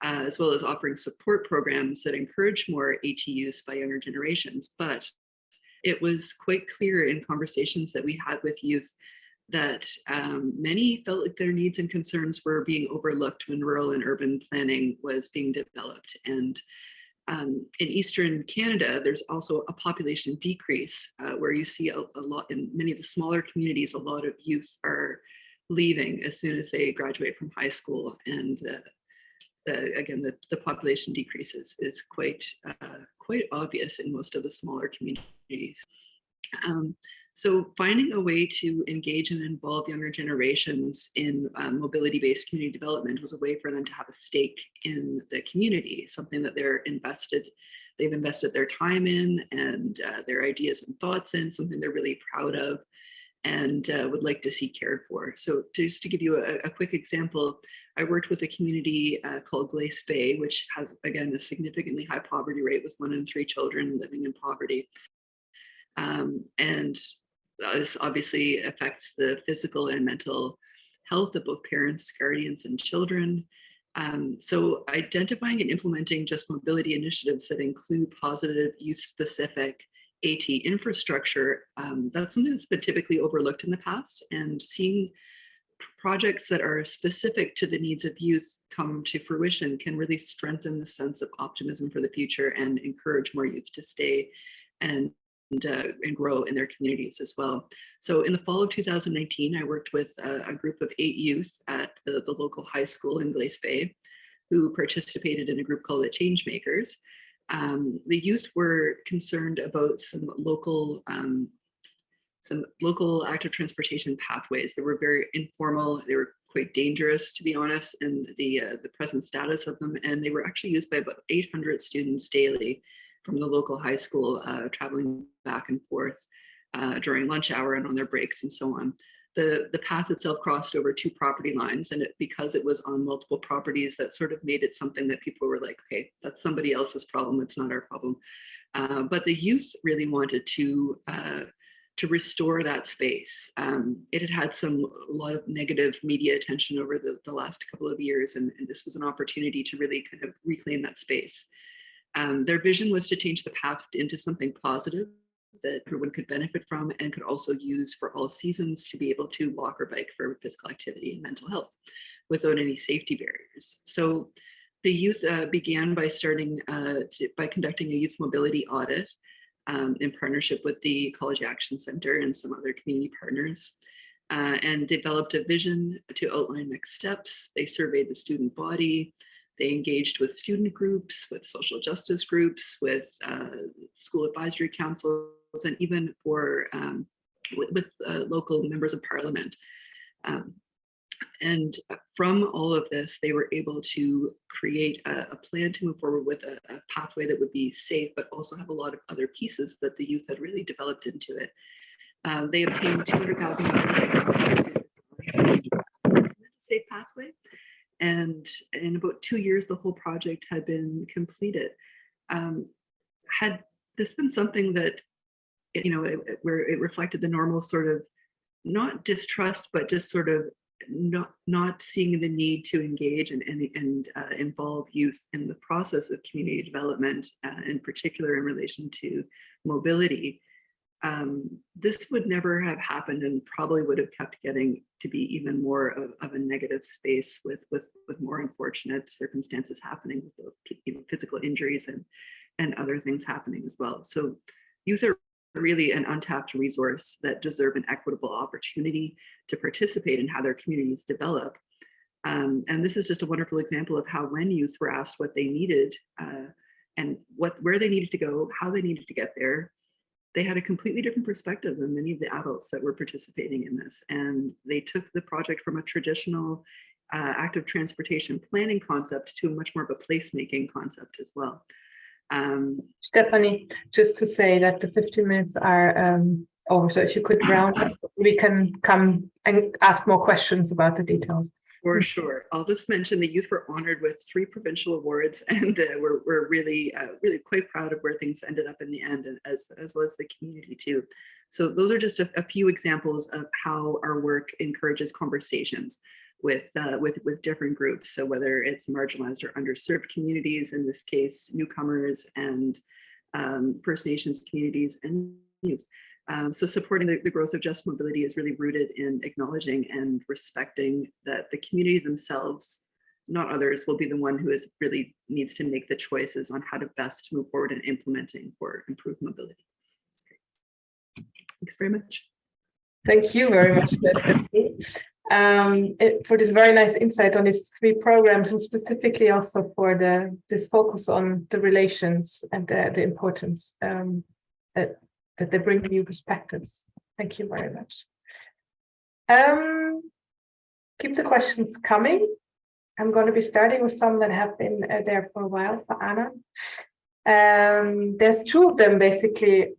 Speaker 4: as well as offering support programs that encourage more AT use by younger generations. But it was quite clear in conversations that we had with youth that many felt like their needs and concerns were being overlooked when rural and urban planning was being developed. And In Eastern Canada, there's also a population decrease where you see a lot in many of the smaller communities, a lot of youth are leaving as soon as they graduate from high school. And again, the population decrease is quite obvious in most of the smaller communities. So finding a way to engage and involve younger generations in mobility-based community development was a way for them to have a stake in the community, something that they've invested their time in and their ideas and thoughts in, something they're really proud of and would like to see cared for. So just to give you a quick example, I worked with a community called Glace Bay, which has, again, a significantly high poverty rate with 1 in 3 children living in poverty. And this obviously affects the physical and mental health of both parents, guardians, and children. So identifying and implementing just mobility initiatives that include positive youth-specific AT infrastructure, that's something that's been typically overlooked in the past, and seeing projects that are specific to the needs of youth come to fruition can really strengthen the sense of optimism for the future and encourage more youth to stay and grow in their communities as well. So in the fall of 2019, I worked with a group of 8 youth at the local high school in Glace Bay who participated in a group called the Changemakers. The youth were concerned about some local active transportation pathways that were very informal. They were quite dangerous, to be honest, in the present status of them. And they were actually used by about 800 students daily from the local high school, traveling back and forth during lunch hour and on their breaks and so on. The path itself crossed over 2 property lines, and because it was on multiple properties, that sort of made it something that people were like, okay, that's somebody else's problem, it's not our problem. But the youth really wanted to restore that space. It had had a lot of negative media attention over the last couple of years, and this was an opportunity to really kind of reclaim that space. Their vision was to change the path into something positive that everyone could benefit from and could also use for all seasons to be able to walk or bike for physical activity and mental health without any safety barriers. So the youth began by conducting a youth mobility audit in partnership with the Ecology Action Center and some other community partners, and developed a vision to outline next steps. They surveyed the student body. They engaged with student groups, with social justice groups, with school advisory councils, and even with local members of parliament. And from all of this, they were able to create a plan to move forward with a pathway that would be safe, but also have a lot of other pieces that the youth had really developed into it. They obtained $200,000 safe pathway. And in about 2 years, the whole project had been completed. Had this been something that, where it reflected the normal sort of, not distrust, but just sort of not seeing the need to engage and involve youth in the process of community development, in particular in relation to mobility, this would never have happened and probably would have kept getting to be even more of a negative space with more unfortunate circumstances happening, with both physical injuries and other things happening as well. So youth are really an untapped resource that deserve an equitable opportunity to participate in how their communities develop. And this is just a wonderful example of how, when youth were asked what they needed and where they needed to go, how they needed to get there, they had a completely different perspective than many of the adults that were participating in this. And they took the project from a traditional active transportation planning concept to a much more of a placemaking concept as well.
Speaker 1: Stephanie, just to say that the 15 minutes are over, so if you could round up, we can come and ask more questions about the details.
Speaker 4: For sure. I'll just mention the youth were honored with 3 provincial awards, and we're really quite proud of where things ended up in the end, and as well as the community too. So those are just a few examples of how our work encourages conversations with different groups. So whether it's marginalized or underserved communities, in this case, newcomers and First Nations communities and youth. So supporting the growth of just mobility is really rooted in acknowledging and respecting that the community themselves not others, will be the one who is really needs to make the choices on how to best move forward in implementing for improved mobility. Thanks very much.
Speaker 1: Thank you very much, Sophie, for this very nice insight on these 3 programs, and specifically also for this focus on the relations and the importance that they bring new perspectives. Thank you very much. Keep the questions coming. I'm going to be starting with some that have been there for a while for Anna. There's 2 of them basically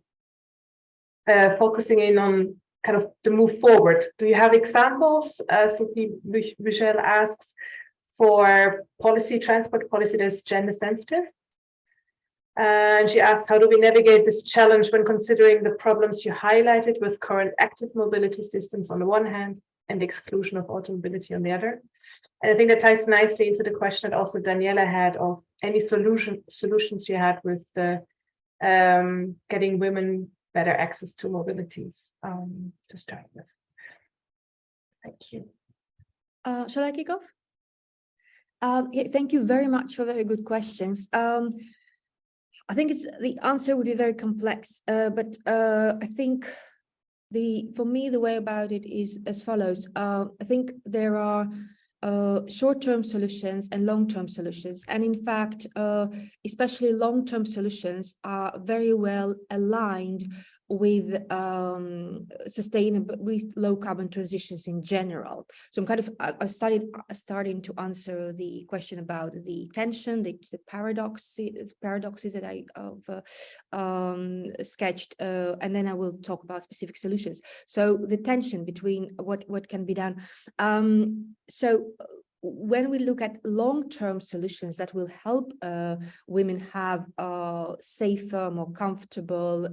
Speaker 1: focusing in on kind of the move forward. Do you have examples? Sophie Buchel asks for transport policy that's gender sensitive. And she asks, how do we navigate this challenge when considering the problems you highlighted with current active mobility systems on the one hand and the exclusion of automobility on the other? And I think that ties nicely into the question that also Daniela had of any solutions you had with the getting women better access to mobilities to start with. Thank you.
Speaker 2: Shall I kick off? Yeah, thank you very much for very good questions. I think the answer would be very complex, but I think for me the way about it is as follows. I think there are short-term solutions and long-term solutions, and in fact, especially long-term solutions are very well aligned with low carbon transitions in general. So I'm kind of starting to answer the question about the tension, the paradoxes that I sketched, and then I will talk about specific solutions. So the tension between what can be done. So when we look at long-term solutions that will help women have safer, more comfortable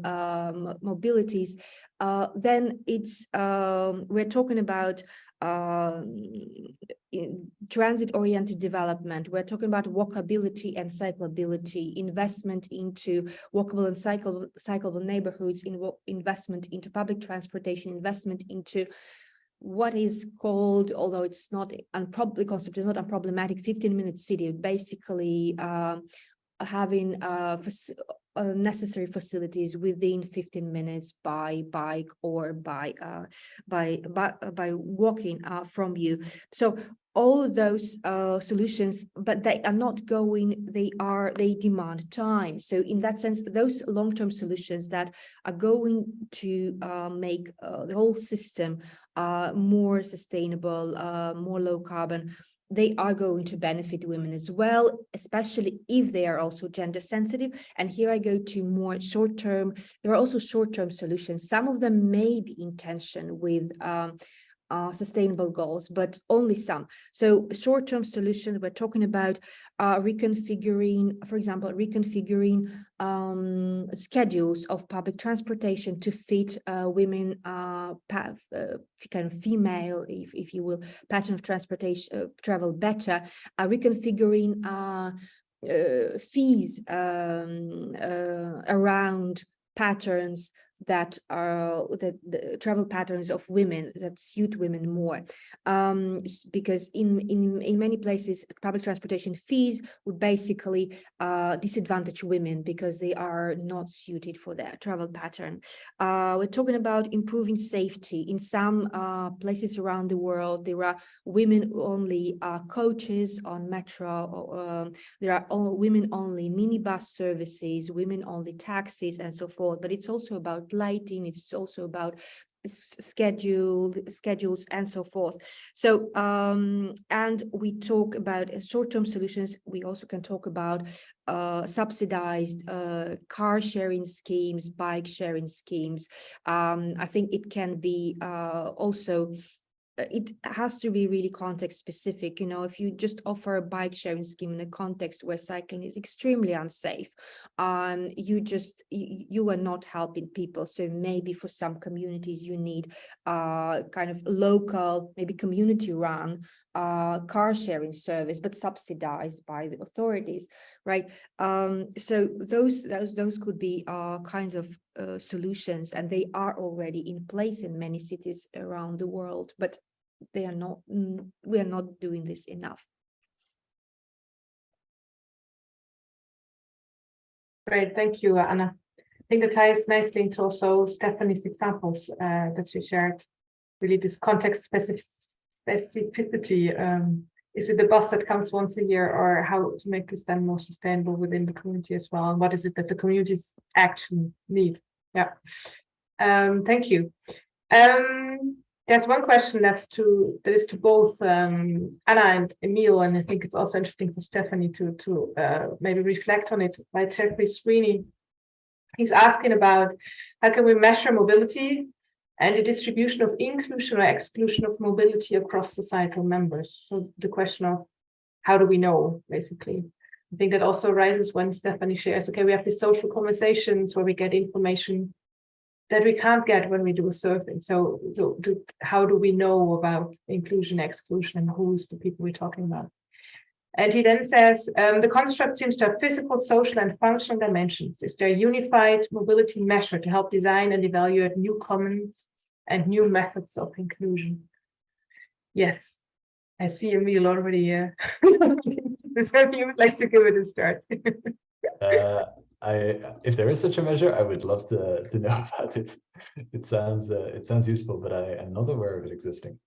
Speaker 2: mobilities, then it's we're talking about transit-oriented development. We're talking about walkability and cyclability, investment into walkable and cyclable neighborhoods, investment into public transportation, investment into what is called, although it's not the concept is not unproblematic, 15-minute city, basically having necessary facilities within 15 minutes by bike or by walking from you. So all of those solutions, but they are not going, they demand time. So in that sense, those long-term solutions that are going to make the whole system more sustainable, more low carbon, they are going to benefit women as well, especially if they are also gender sensitive. And here I go to more short-term. There are also short-term solutions. Some of them may be in tension with sustainable goals, but only some. So short-term solutions, we're talking about reconfiguring, for example, schedules of public transportation to fit women, kind of female, if you will, pattern of transportation travel better, reconfiguring fees around patterns that are the travel patterns of women that suit women more, because in many places public transportation fees would basically disadvantage women because they are not suited for their travel pattern. We're talking about improving safety. In some places around the world, there are women-only coaches on metro, or there are women-only minibus services, women-only taxis, and so forth. But it's also about lighting, it's also about schedules and so forth. So and we talk about short-term solutions. We also can talk about subsidized car sharing schemes, bike sharing schemes. I think it can be also, it has to be really context specific. You know, if you just offer a bike sharing scheme in a context where cycling is extremely unsafe, you are not helping people. So maybe for some communities you need kind of local, maybe community run car sharing service, but subsidized by the authorities, right? So those could be kinds of solutions, and they are already in place in many cities around the world, but they are not. We are not doing this enough.
Speaker 1: Great, thank you, Anna. I think that ties nicely into also Stephanie's examples that she shared. Really, this context specificity. Is it the bus that comes once a year, or how to make this then more sustainable within the community as well? And what is it that the communities actually need? Yeah. Thank you. There's one question that is to both Anna and Emil, and I think it's also interesting for Stephanie to maybe reflect on it. By Jeffrey Sweeney, he's asking about how can we measure mobility and the distribution of inclusion or exclusion of mobility across societal members. So the question of how do we know, basically. I think that also arises when Stephanie shares, okay, we have these social conversations where we get information that we can't get when we do a survey. So how do we know about inclusion, exclusion, and who's the people we're talking about? And he then says, the construct seems to have physical, social, and functional dimensions. Is there a unified mobility measure to help design and evaluate new commons and new methods of inclusion? Yes, I see Emil already. So you would like to give it a start.
Speaker 3: If there is such a measure, I would love to know about it. It sounds useful, but I am not aware of it existing.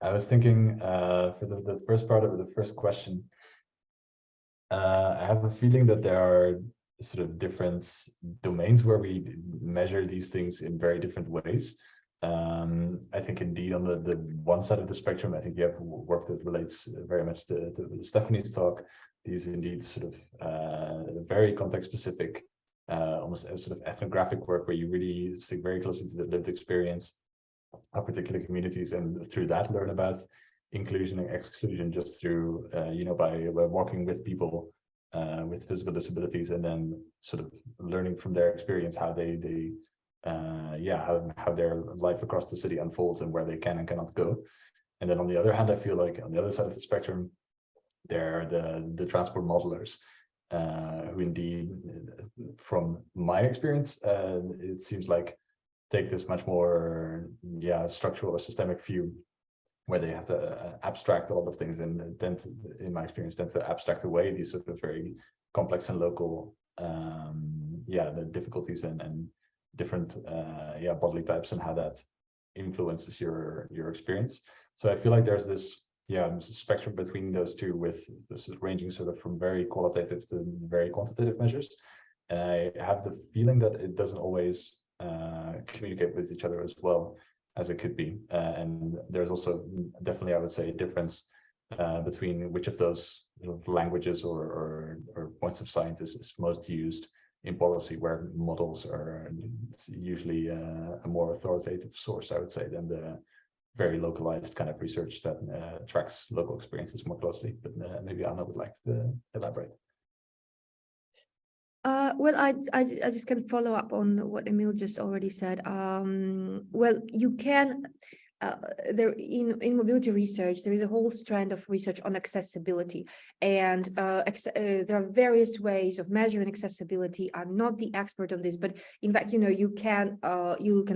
Speaker 3: I was thinking for the first part of the first question, I have a feeling that there are sort of different domains where we measure these things in very different ways. I think indeed on the one side of the spectrum, I think you have work that relates very much to Stephanie's talk. These indeed sort of very context specific, almost a sort of ethnographic work where you really stick very closely to the lived experience of particular communities, and through that learn about inclusion and exclusion just through by walking with people with physical disabilities, and then sort of learning from their experience how how their life across the city unfolds and where they can and cannot go. And then on the other hand, I feel like on the other side of the spectrum, there are the transport modelers, who indeed, from my experience, it seems like take this much more structural or systemic view, where they have to abstract a lot of things, and then in my experience tend to abstract away these sort of very complex and local the difficulties and different bodily types, and how that influences your experience. So I feel like there's this spectrum between those two, with this ranging sort of from very qualitative to very quantitative measures. And I have the feeling that it doesn't always communicate with each other as well as it could be. And there's also definitely, I would say, a difference between which of those languages or points of science is most used in policy, where models are usually a more authoritative source, I would say, than the very localized kind of research that tracks local experiences more closely. But maybe Anna would like to elaborate.
Speaker 2: Well, I just can follow up on what Emil just already said. Well, you can, there in mobility research, there is a whole strand of research on accessibility, and there are various ways of measuring accessibility. I'm not the expert on this, but in fact, you can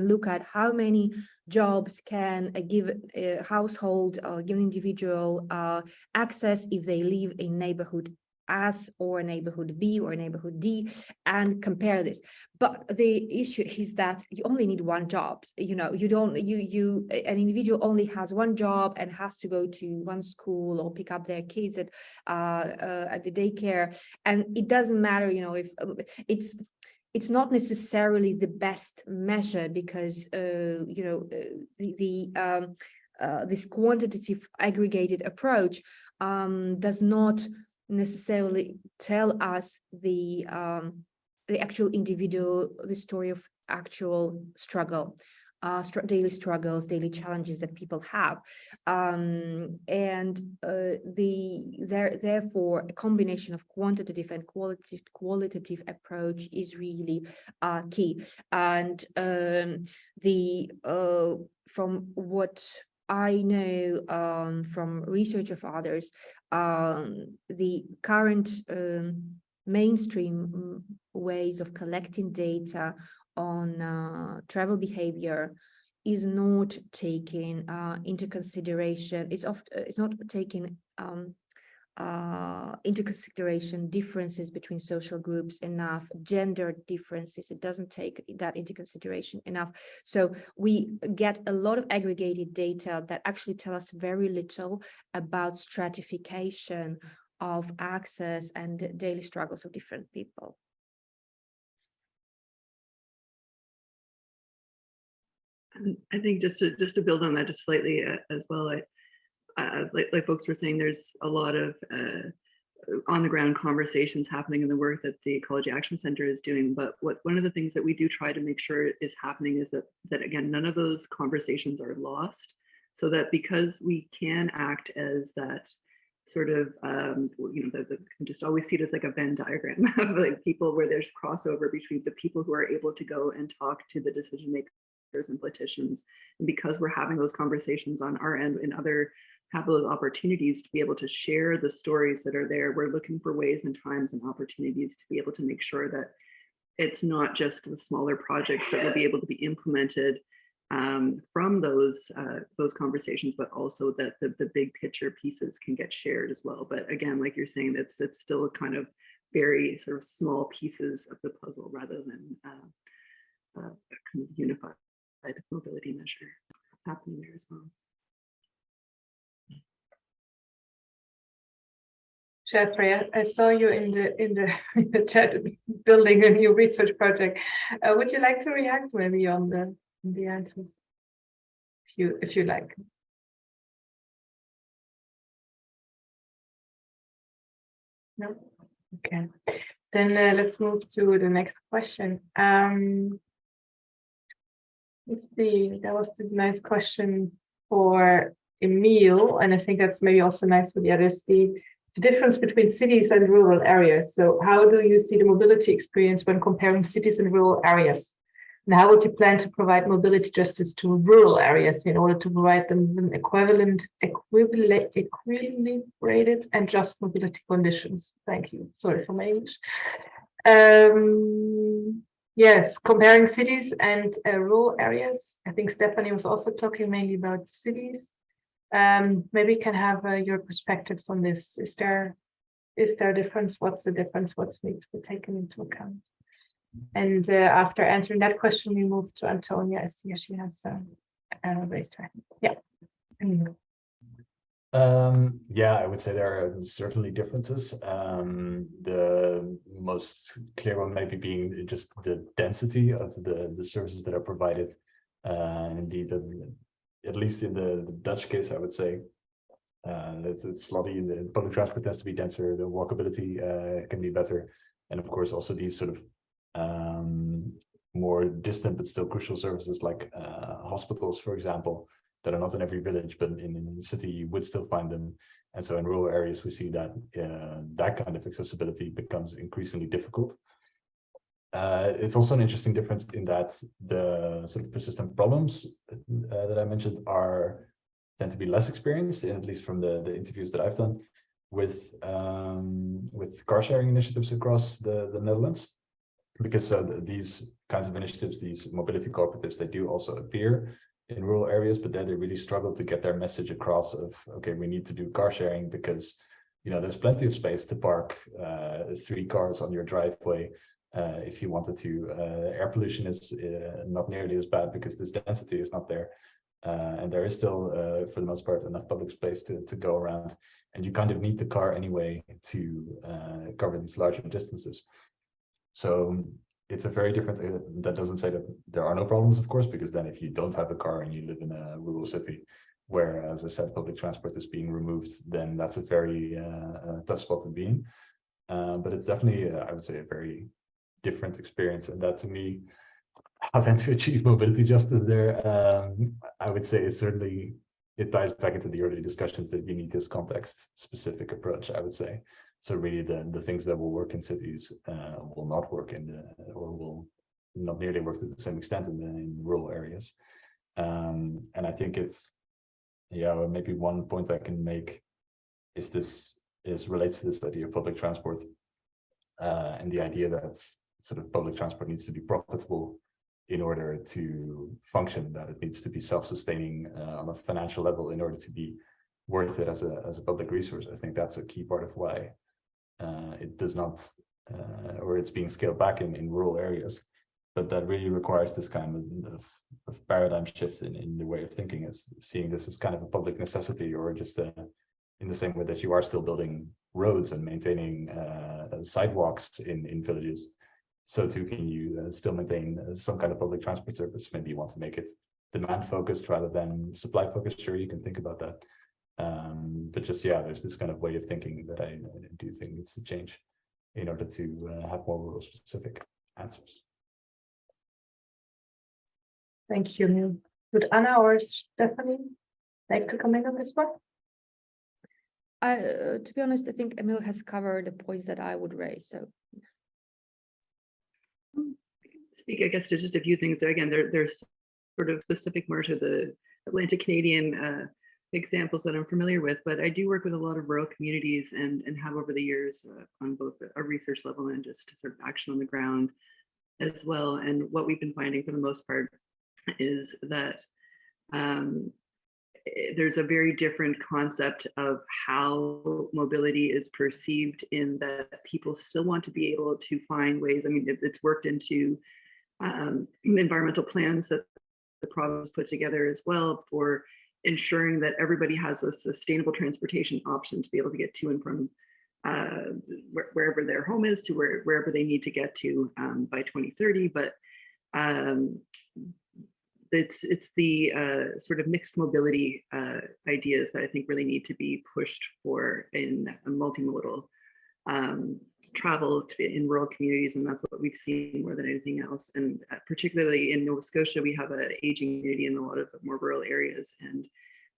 Speaker 2: look at how many jobs can give a household, give an individual access if they live in neighborhood S or neighborhood B or neighborhood D, and compare this. But the issue is that you only need one job. An individual only has one job and has to go to one school or pick up their kids at the daycare, and it doesn't matter, if it's not necessarily the best measure, because this quantitative aggregated approach does not necessarily tell us the actual individual, the story of actual struggle, daily struggles, daily challenges that people have, therefore a combination of quantitative and qualitative approach is really key. And from what I know from research of others, the current mainstream ways of collecting data on travel behavior is not taken into consideration. It's not taking into consideration differences between social groups enough, gender differences. It doesn't take that into consideration enough. So we get a lot of aggregated data that actually tell us very little about stratification of access and daily struggles of different people.
Speaker 4: I think just to build on that just slightly as well, like folks were saying, there's a lot of on the ground conversations happening in the work that the Ecology Action Center is doing. But one of the things that we do try to make sure is happening is that again, none of those conversations are lost, so that because we can act as that sort of just always see it as like a Venn diagram of like people where there's crossover between the people who are able to go and talk to the decision makers and politicians, and because we're having those conversations on our end and other have those opportunities to be able to share the stories that are there, we're looking for ways and times and opportunities to be able to make sure that it's not just the smaller projects that will be able to be implemented from those conversations, but also that the big picture pieces can get shared as well. But again, like you're saying, it's still kind of very sort of small pieces of the puzzle rather than a kind of unified mobility measure happening there as well.
Speaker 1: Jeffrey, I saw you in the chat building a new research project. Would you like to react maybe on the answers, if you like? No. Okay. Then let's move to the next question. Let's see. That was this nice question for Emil, and I think that's maybe also nice for the others. The difference between cities and rural areas. So how do you see the mobility experience when comparing cities and rural areas? And how would you plan to provide mobility justice to rural areas in order to provide them with equilibrated and just mobility conditions? Thank you. Sorry for my English. Yes, comparing cities and rural areas. I think Stephanie was also talking mainly about cities. Maybe you can have your perspectives on this. Is there a difference? What's the difference? What's needs to be taken into account? And after answering that question, we move to Antonia. I see she has raised her hand. Yeah.
Speaker 3: Yeah, I would say there are certainly differences. The most clear one maybe being just the density of the services that are provided. Indeed, at least in the Dutch case, I would say it's slotty. The public transport tends to be denser. The walkability can be better, and of course also these sort of more distant but still crucial services like hospitals, for example, that are not in every village, but in the city you would still find them. And so in rural areas we see that that kind of accessibility becomes increasingly difficult. It's also an interesting difference in that the sort of persistent problems that I mentioned tend to be less experienced, at least from the interviews that I've done with car sharing initiatives across the Netherlands, because these kinds of initiatives, these mobility cooperatives, they do also appear in rural areas, but then they really struggle to get their message across of, okay, we need to do car sharing because, you know, there's plenty of space to park 3 cars on your driveway. If you wanted to, air pollution is not nearly as bad because this density is not there. And there is still, for the most part, enough public space to go around. And you kind of need the car anyway to cover these larger distances. So it's a very different, that doesn't say that there are no problems, of course, because then if you don't have a car and you live in a rural city, where, as I said, public transport is being removed, then that's a very tough spot to be in. But it's definitely, I would say, a very different experience. And that, to me, how then to achieve mobility justice there, I would say it ties back into the earlier discussions that you need this context-specific approach, I would say. So really the things that will work in cities will not work or will not nearly work to the same extent in rural areas. And I think it's, yeah, maybe one point I can make is relates to this idea of public transport and the idea that sort of public transport needs to be profitable in order to function, that it needs to be self-sustaining on a financial level in order to be worth it as a public resource. I think that's a key part of why it does not, or it's being scaled back in rural areas. But that really requires this kind of paradigm shift in the way of thinking, as seeing this as kind of a public necessity, or just in the same way that you are still building roads and maintaining sidewalks in villages. So too can you still maintain some kind of public transport service. Maybe you want to make it demand focused rather than supply focused. Sure, you can think about that. But just, yeah, there's this kind of way of thinking that I do think needs to change in order to have more rural specific answers.
Speaker 1: Thank you, Emil. Would Anna or Stephanie like to comment on this one?
Speaker 2: To be honest, I think Emil has covered the points that I would raise. So,
Speaker 4: speak, I guess, to just a few things. Again, there's sort of specific more to the Atlantic Canadian examples that I'm familiar with, but I do work with a lot of rural communities and have over the years on both a research level and just sort of action on the ground as well. And what we've been finding for the most part is that there's a very different concept of how mobility is perceived, in that people still want to be able to find ways. I mean, it's worked into the environmental plans that the province put together as well, for ensuring that everybody has a sustainable transportation option to be able to get to and from wherever their home is to wherever they need to get to by 2030. But it's the sort of mixed mobility ideas that I think really need to be pushed for in a multimodal travel in rural communities, and that's what we've seen more than anything else. And particularly in Nova Scotia, we have an aging community in a lot of more rural areas, and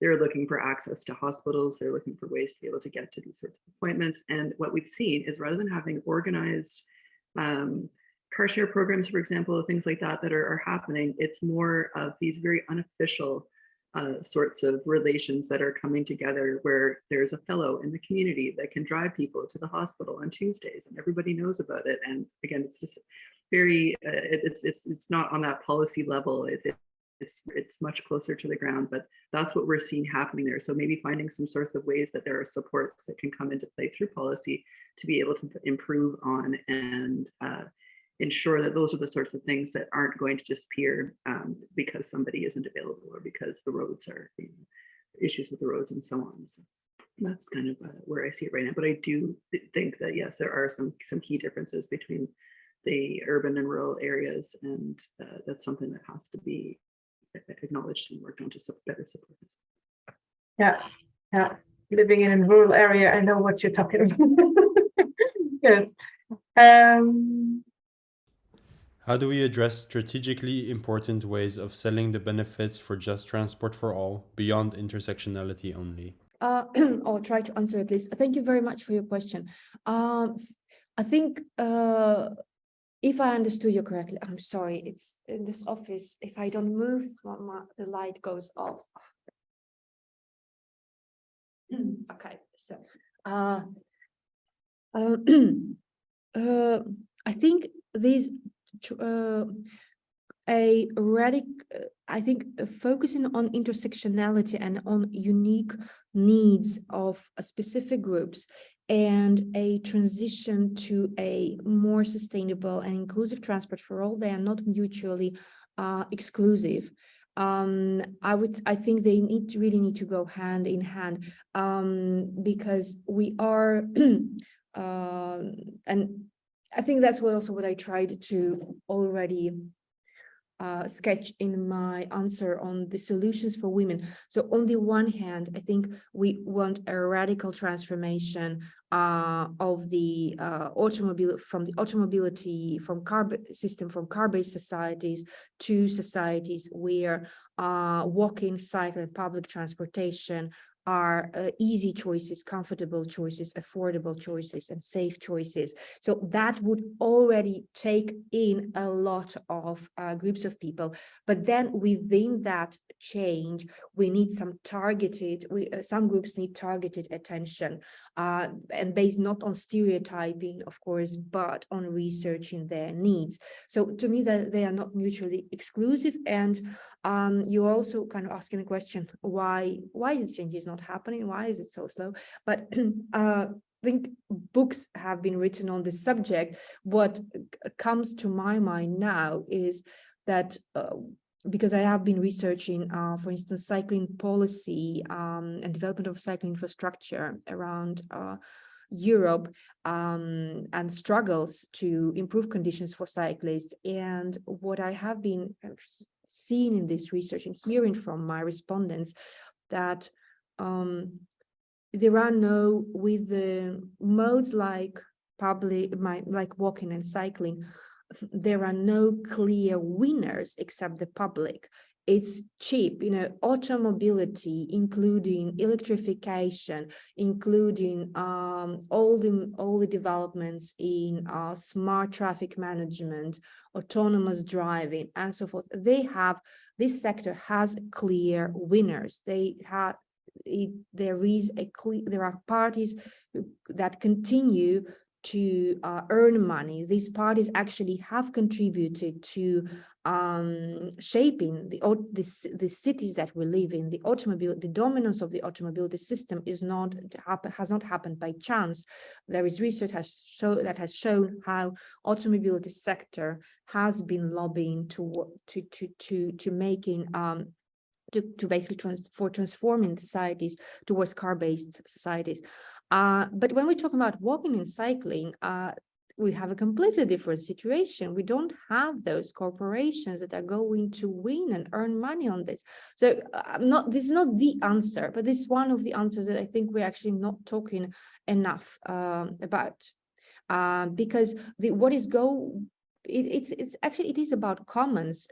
Speaker 4: they're looking for access to hospitals. They're looking for ways to be able to get to these sorts of appointments. And what we've seen is, rather than having organized car share programs, for example, things like that are happening, it's more of these very unofficial sorts of relations that are coming together, where there's a fellow in the community that can drive people to the hospital on Tuesdays, and everybody knows about it. And again, it's just very it's not on that policy level. It's much closer to the ground, but that's what we're seeing happening there. So maybe finding some sorts of ways that there are supports that can come into play through policy to be able to improve on and ensure that those are the sorts of things that aren't going to disappear because somebody isn't available, or because the roads are issues with the roads and so on. So that's kind of where I see it right now. But I do think that, yes, there are some key differences between the urban and rural areas, and that's something that has to be acknowledged and worked on to better support this.
Speaker 1: Yeah. Living in a rural area, I know what you're talking about. Yes.
Speaker 5: How do we address strategically important ways of selling the benefits for just transport for all beyond intersectionality only?
Speaker 2: I'll try to answer at least. Thank you very much for your question. I think if I understood you correctly, I'm sorry, it's in this office. If I don't move, the light goes off. Okay, so I think these I think focusing on intersectionality and on unique needs of specific groups and a transition to a more sustainable and inclusive transport for all, they are not mutually exclusive. I think they really need to go hand in hand, because we are and I think that's what I tried to already sketch in my answer on the solutions for women. So on the one hand, I think we want a radical transformation of the automobile, from the automobility, from car-based societies to societies where walking, cycling, public transportation are easy choices, comfortable choices, affordable choices, and safe choices. So that would already take in a lot of groups of people. But then within that change, we need some targeted, some groups need targeted attention, and based not on stereotyping, of course, but on researching their needs. So to me, that they are not mutually exclusive. And you're also kind of asking the question, why this change is not not happening? Why is it so slow? But I think books have been written on this subject. What comes to my mind now is that because I have been researching, for instance, cycling policy and development of cycling infrastructure around Europe and struggles to improve conditions for cyclists. And what I have been seeing in this research and hearing from my respondents that there are no, with the modes like like walking and cycling, there are no clear winners except the public. It's cheap, automobility, including electrification, including all the developments in smart traffic management, autonomous driving, and so forth. This sector has clear winners. There are parties that continue to earn money. These parties actually have contributed to shaping the cities that we live in. The dominance of the automobile system has not happened by chance. There is research that has shown how automobile sector has been lobbying to making to basically transforming societies towards car-based societies. But when we talk about walking and cycling, we have a completely different situation. We don't have those corporations that are going to win and earn money on this. So this is not the answer, but this is one of the answers that I think we're actually not talking enough about. Because it is about commons,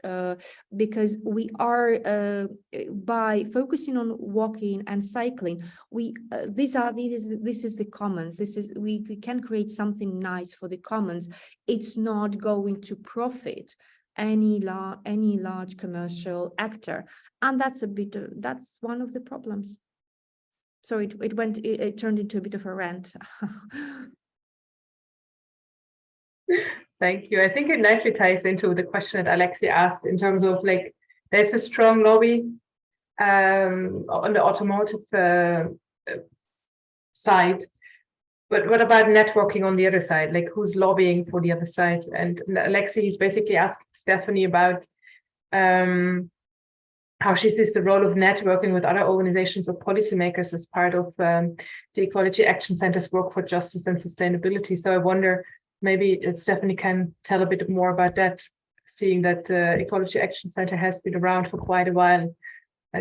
Speaker 2: because we are by focusing on walking and cycling, this is the commons. We can create something nice for the commons. It's not going to profit any large commercial actor, and that's one of the problems. So it turned into a bit of a rant.
Speaker 1: Thank you. I think it nicely ties into the question that Alexi asked in terms of like, there's a strong lobby on the automotive side, but what about networking on the other side? Like, who's lobbying for the other side? And Alexi is basically asking Stephanie about how she sees the role of networking with other organizations or policymakers as part of the Ecology Action Center's work for justice and sustainability. So I wonder, maybe Stephanie can tell a bit more about that, seeing that the Ecology Action Center has been around for quite a while,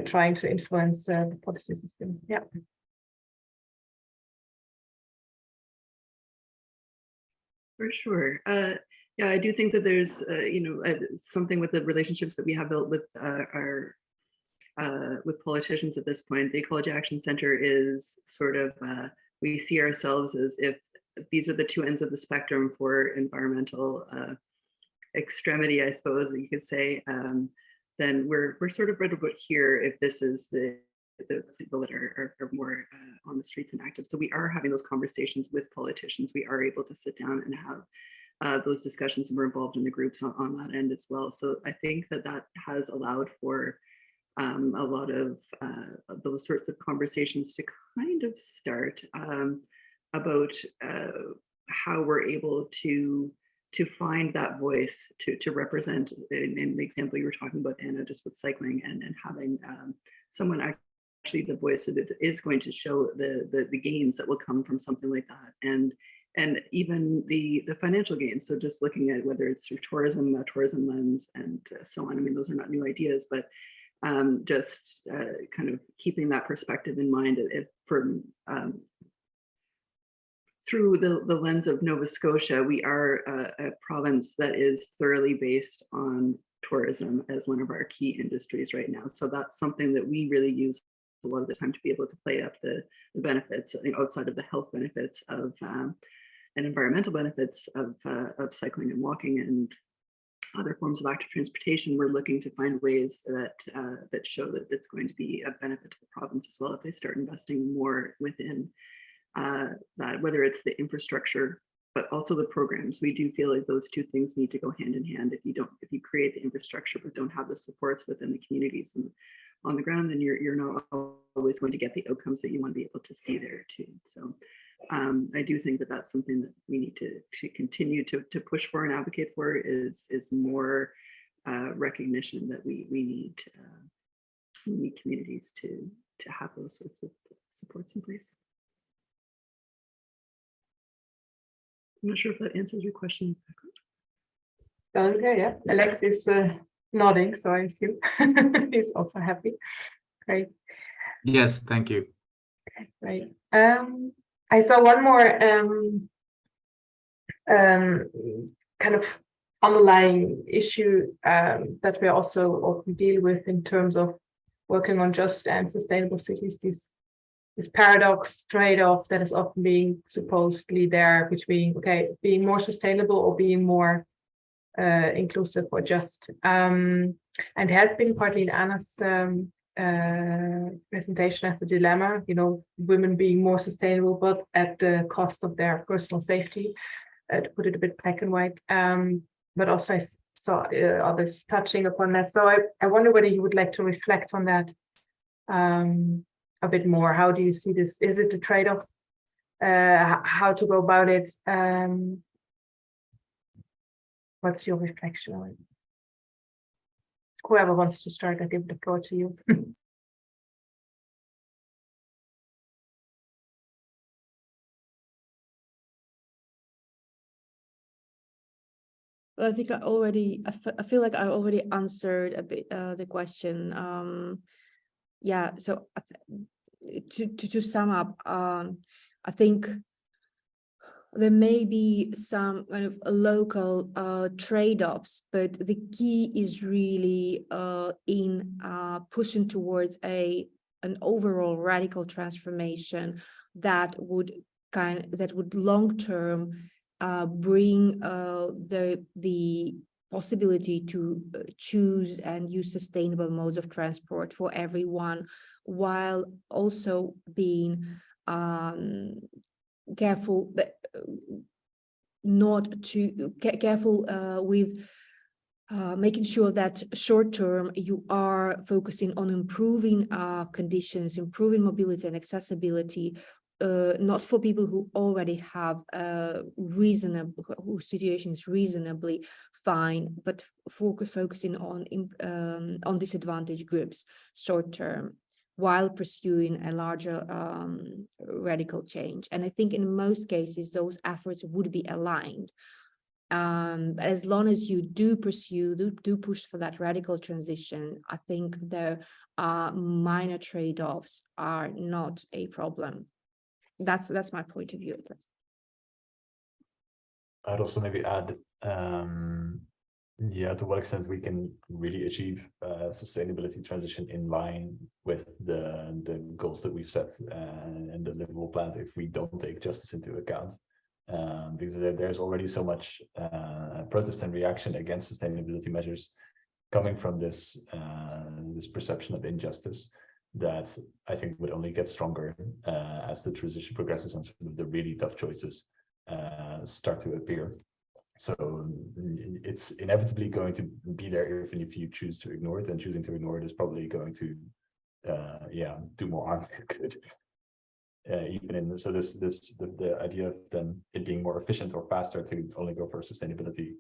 Speaker 1: trying to influence the policy system. Yeah.
Speaker 4: For sure. Yeah, I do think that there's, something with the relationships that we have built with with politicians at this point. The Ecology Action Center is sort of, we see ourselves as if these are the two ends of the spectrum for environmental extremity, I suppose you could say. Then we're sort of right about here if this is the people that are more on the streets and active. So we are having those conversations with politicians. We are able to sit down and have those discussions, and we're involved in the groups on that end as well. So I think that has allowed for a lot of those sorts of conversations to kind of start about how we're able to find that voice to represent in the example you were talking about, Anna, just with cycling and having someone actually the voice that is going to show the gains that will come from something like that, and even the financial gains. So just looking at whether it's through tourism, a tourism lens, and so on. I mean, those are not new ideas, but just kind of keeping that perspective in mind. If through the lens of Nova Scotia, we are a province that is thoroughly based on tourism as one of our key industries right now. So that's something that we really use a lot of the time to be able to play up the benefits, outside of the health benefits of and environmental benefits of cycling and walking and other forms of active transportation. We're looking to find ways that show that it's going to be a benefit to the province as well if they start investing more within that, whether it's the infrastructure, but also the programs. We do feel like those two things need to go hand in hand. If you create the infrastructure but don't have the supports within the communities and on the ground, then you're not always going to get the outcomes that you want to be able to see there too. So I do think that that's something that we need to continue to push for and advocate for, is more recognition that we need communities to have those sorts of supports in place. I'm not sure if that answers your question.
Speaker 1: Okay, yeah. Alex is nodding, so I assume he's also happy. Great.
Speaker 6: Yes, thank you.
Speaker 1: Okay, great. I saw one more kind of underlying issue that we also often deal with in terms of working on just and sustainable cities, this paradox trade-off that is often being supposedly there between, okay, being more sustainable or being more inclusive or just, and has been partly in Anna's presentation as a dilemma, you know, women being more sustainable, but at the cost of their personal safety, to put it a bit black and white. But also I saw others touching upon that. So I wonder whether you would like to reflect on that a bit more. How do you see this? Is it a trade-off? How to go about it? What's your reflection on it? Whoever wants to start, I give the floor to you.
Speaker 2: Well, I think I feel like I already answered a bit the question. Yeah, so to sum up, I think there may be some kind of local trade-offs, but the key is really in pushing towards an overall radical transformation that would long-term bring the possibility to choose and use sustainable modes of transport for everyone, while also being careful with making sure that short term you are focusing on improving conditions, improving mobility and accessibility, not for people who already have whose situation is reasonably fine, but focusing on disadvantaged groups short term, while pursuing a larger radical change. And I think in most cases, those efforts would be aligned. As long as you do push for that radical transition, I think the minor trade-offs are not a problem. That's my point of view, at least.
Speaker 3: I'd also maybe add, yeah, to what extent we can really achieve sustainability transition in line with the goals that we've set and the livable plans if we don't take justice into account. Because there's already so much protest and reaction against sustainability measures coming from this perception of injustice that I think would only get stronger as the transition progresses and sort of the really tough choices start to appear. So it's inevitably going to be there even if you choose to ignore it, and choosing to ignore it is probably going to do more harm than good. Even in so the idea of then it being more efficient or faster to only go for sustainability,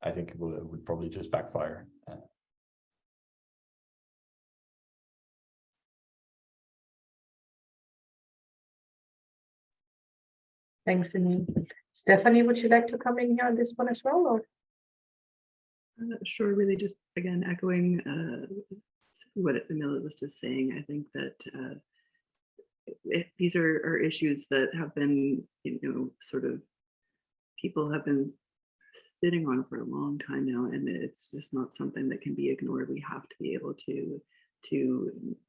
Speaker 3: I think it would probably just backfire.
Speaker 1: Thanks, Emil. Stephanie, would you like to come in here on this one as well? Or?
Speaker 4: Sure, really just again echoing what Emil was just saying. I think that these are issues that have been, sort of people have been sitting on for a long time now, and it's just not something that can be ignored. We have to be able to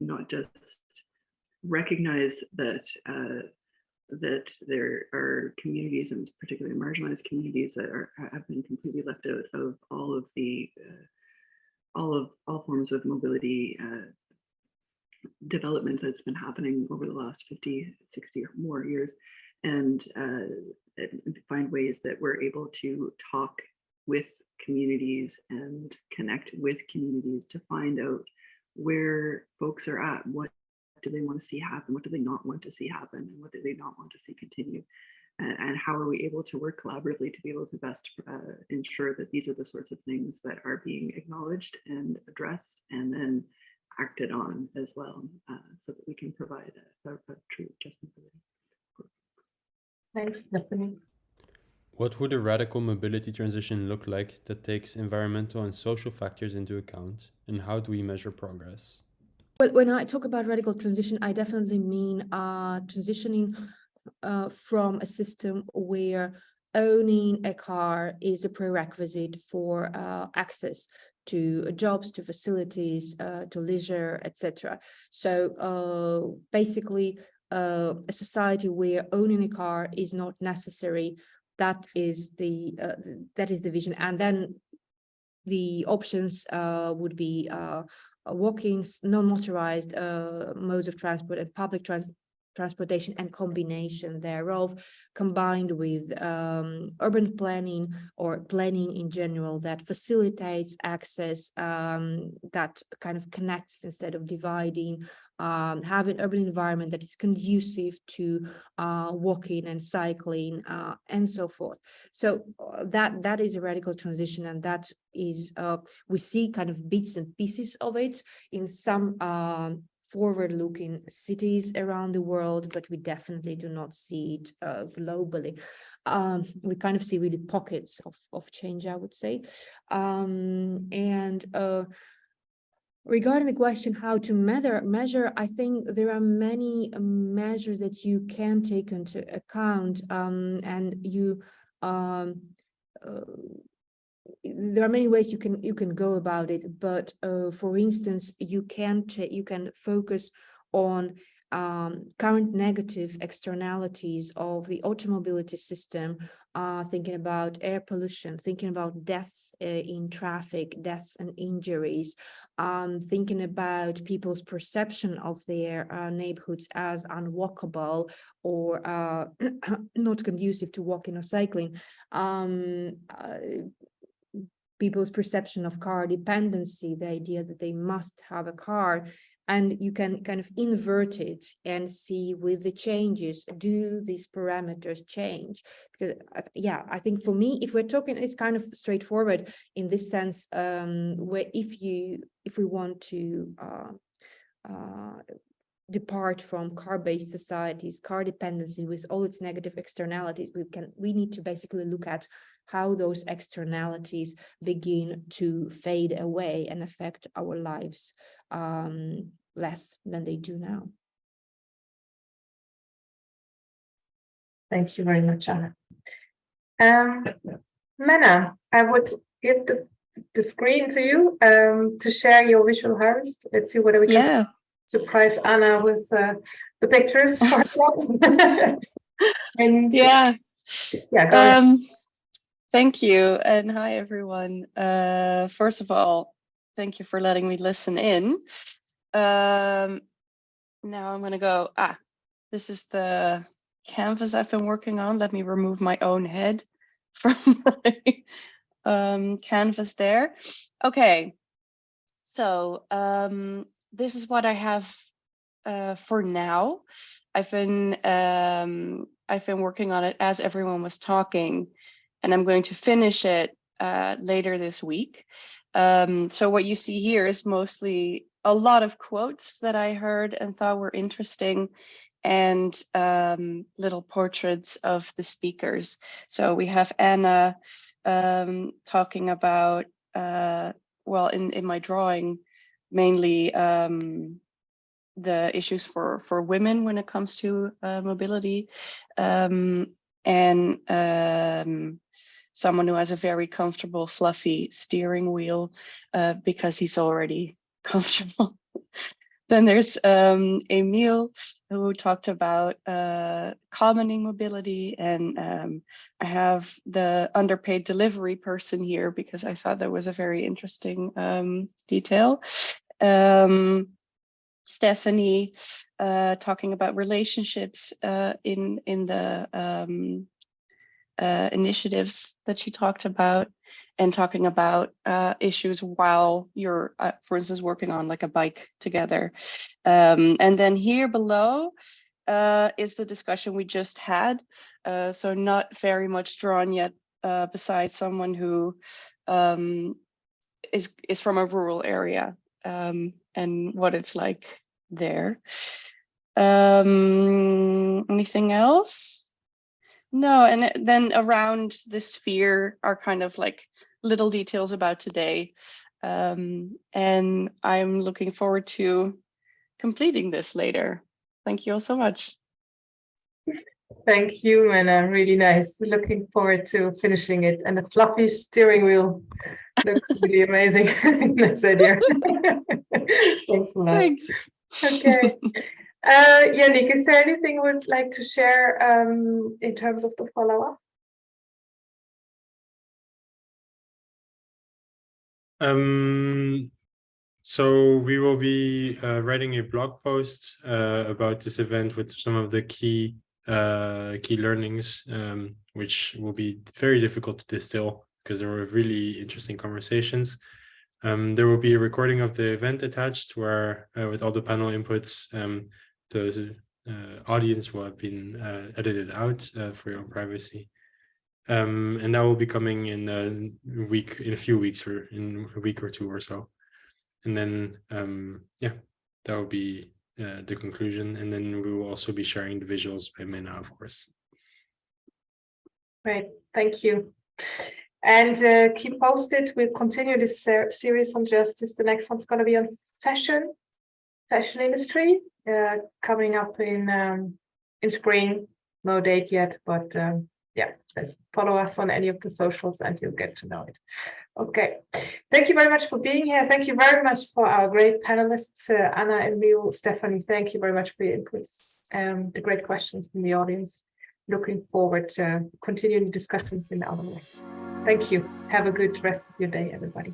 Speaker 4: not just recognize that that there are communities, and particularly marginalized communities, that have been completely left out of all of the all forms of mobility development that's been happening over the last 50, 60 or more years, and find ways that we're able to talk with communities and connect with communities to find out where folks are at. What do they want to see happen? What do they not want to see happen? And what do they not want to see continue? And how are we able to work collaboratively to be able to best ensure that these are the sorts of things that are being acknowledged and addressed and then acted on as well, so that we can provide a true just mobility.
Speaker 1: Thanks, Stephanie.
Speaker 5: What would a radical mobility transition look like that takes environmental and social factors into account? And how do we measure progress?
Speaker 2: Well, when I talk about radical transition, I definitely mean transitioning from a system where owning a car is a prerequisite for access to jobs, to facilities, to leisure, etc. So basically, a society where owning a car is not necessary. That is the vision, and then the options would be walking, non-motorized modes of transport, and public transportation and combination thereof, combined with urban planning or planning in general that facilitates access, that kind of connects instead of dividing, have an urban environment that is conducive to walking and cycling and so forth. So that is a radical transition, and that is we see kind of bits and pieces of it in some forward-looking cities around the world, but we definitely do not see it globally. We kind of see really pockets of change, I would say. Regarding the question how to measure, I think there are many measures that you can take into account, and you there are many ways you can go about it, but for instance, you can focus on current negative externalities of the automobility system, thinking about air pollution, thinking about deaths in traffic, deaths and injuries, thinking about people's perception of their neighborhoods as unwalkable or not conducive to walking or cycling, people's perception of car dependency, the idea that they must have a car. And you can kind of invert it and see with the changes, do these parameters change? Because yeah, I think for me, if we're talking, it's kind of straightforward in this sense, where if we want to depart from car-based societies, car dependency with all its negative externalities, we need to basically look at how those externalities begin to fade away and affect our lives less than they do now.
Speaker 1: Thank you very much, Anna. Mena, I would give the screen to you to share your visual harvest. Let's see whether we can surprise Anna with the pictures. And
Speaker 7: yeah,
Speaker 1: go ahead.
Speaker 7: Thank you, and hi everyone. First of all, thank you for letting me listen in. Now I'm going to go, this is the canvas I've been working on. Let me remove my own head from my canvas there. Okay, so this is what I have for now. I've been working on it as everyone was talking, and I'm going to finish it later this week. So what you see here is mostly a lot of quotes that I heard and thought were interesting, and little portraits of the speakers. So we have Anna talking about, well, in my drawing, mainly the issues for women when it comes to mobility, and someone who has a very comfortable, fluffy steering wheel because he's already comfortable. Then there's Emil, who talked about commoning mobility, and I have the underpaid delivery person here because I thought that was a very interesting detail. Stephanie talking about relationships in the initiatives that she talked about, and talking about issues while you're, for instance, working on like a bike together. And then here below is the discussion we just had. So not very much drawn yet, besides someone who is from a rural area, and what it's like there. Anything else? No, and then around the sphere are kind of like little details about today. And I'm looking forward to completing this later. Thank you all so much.
Speaker 1: Thank you, Anna. Really nice. Looking forward to finishing it. And the fluffy steering wheel looks really amazing. Nice idea. Thanks a lot.
Speaker 7: Thanks.
Speaker 1: Okay. Yannick, is there anything you would like to share in terms of the follow-up?
Speaker 5: So we will be writing a blog post about this event with some of the key learnings, which will be very difficult to distill because there were really interesting conversations. There will be a recording of the event attached where with all the panel inputs, the audience will have been edited out for your own privacy. And that will be coming in a few weeks, or in a week or two or so. And then, yeah, that will be the conclusion. And then we will also be sharing the visuals by Minna, of course.
Speaker 1: Great, thank you. And keep posted. We'll continue this series on justice. The next one's going to be on fashion industry, coming up in spring. No date yet, but yeah, just follow us on any of the socials and you'll get to know it. Okay, thank you very much for being here. Thank you very much for our great panelists, Anna, Emil, Stephanie. Thank you very much for your inputs, the great questions from the audience. Looking forward to continuing discussions in other ways. Thank you. Have a good rest of your day, everybody.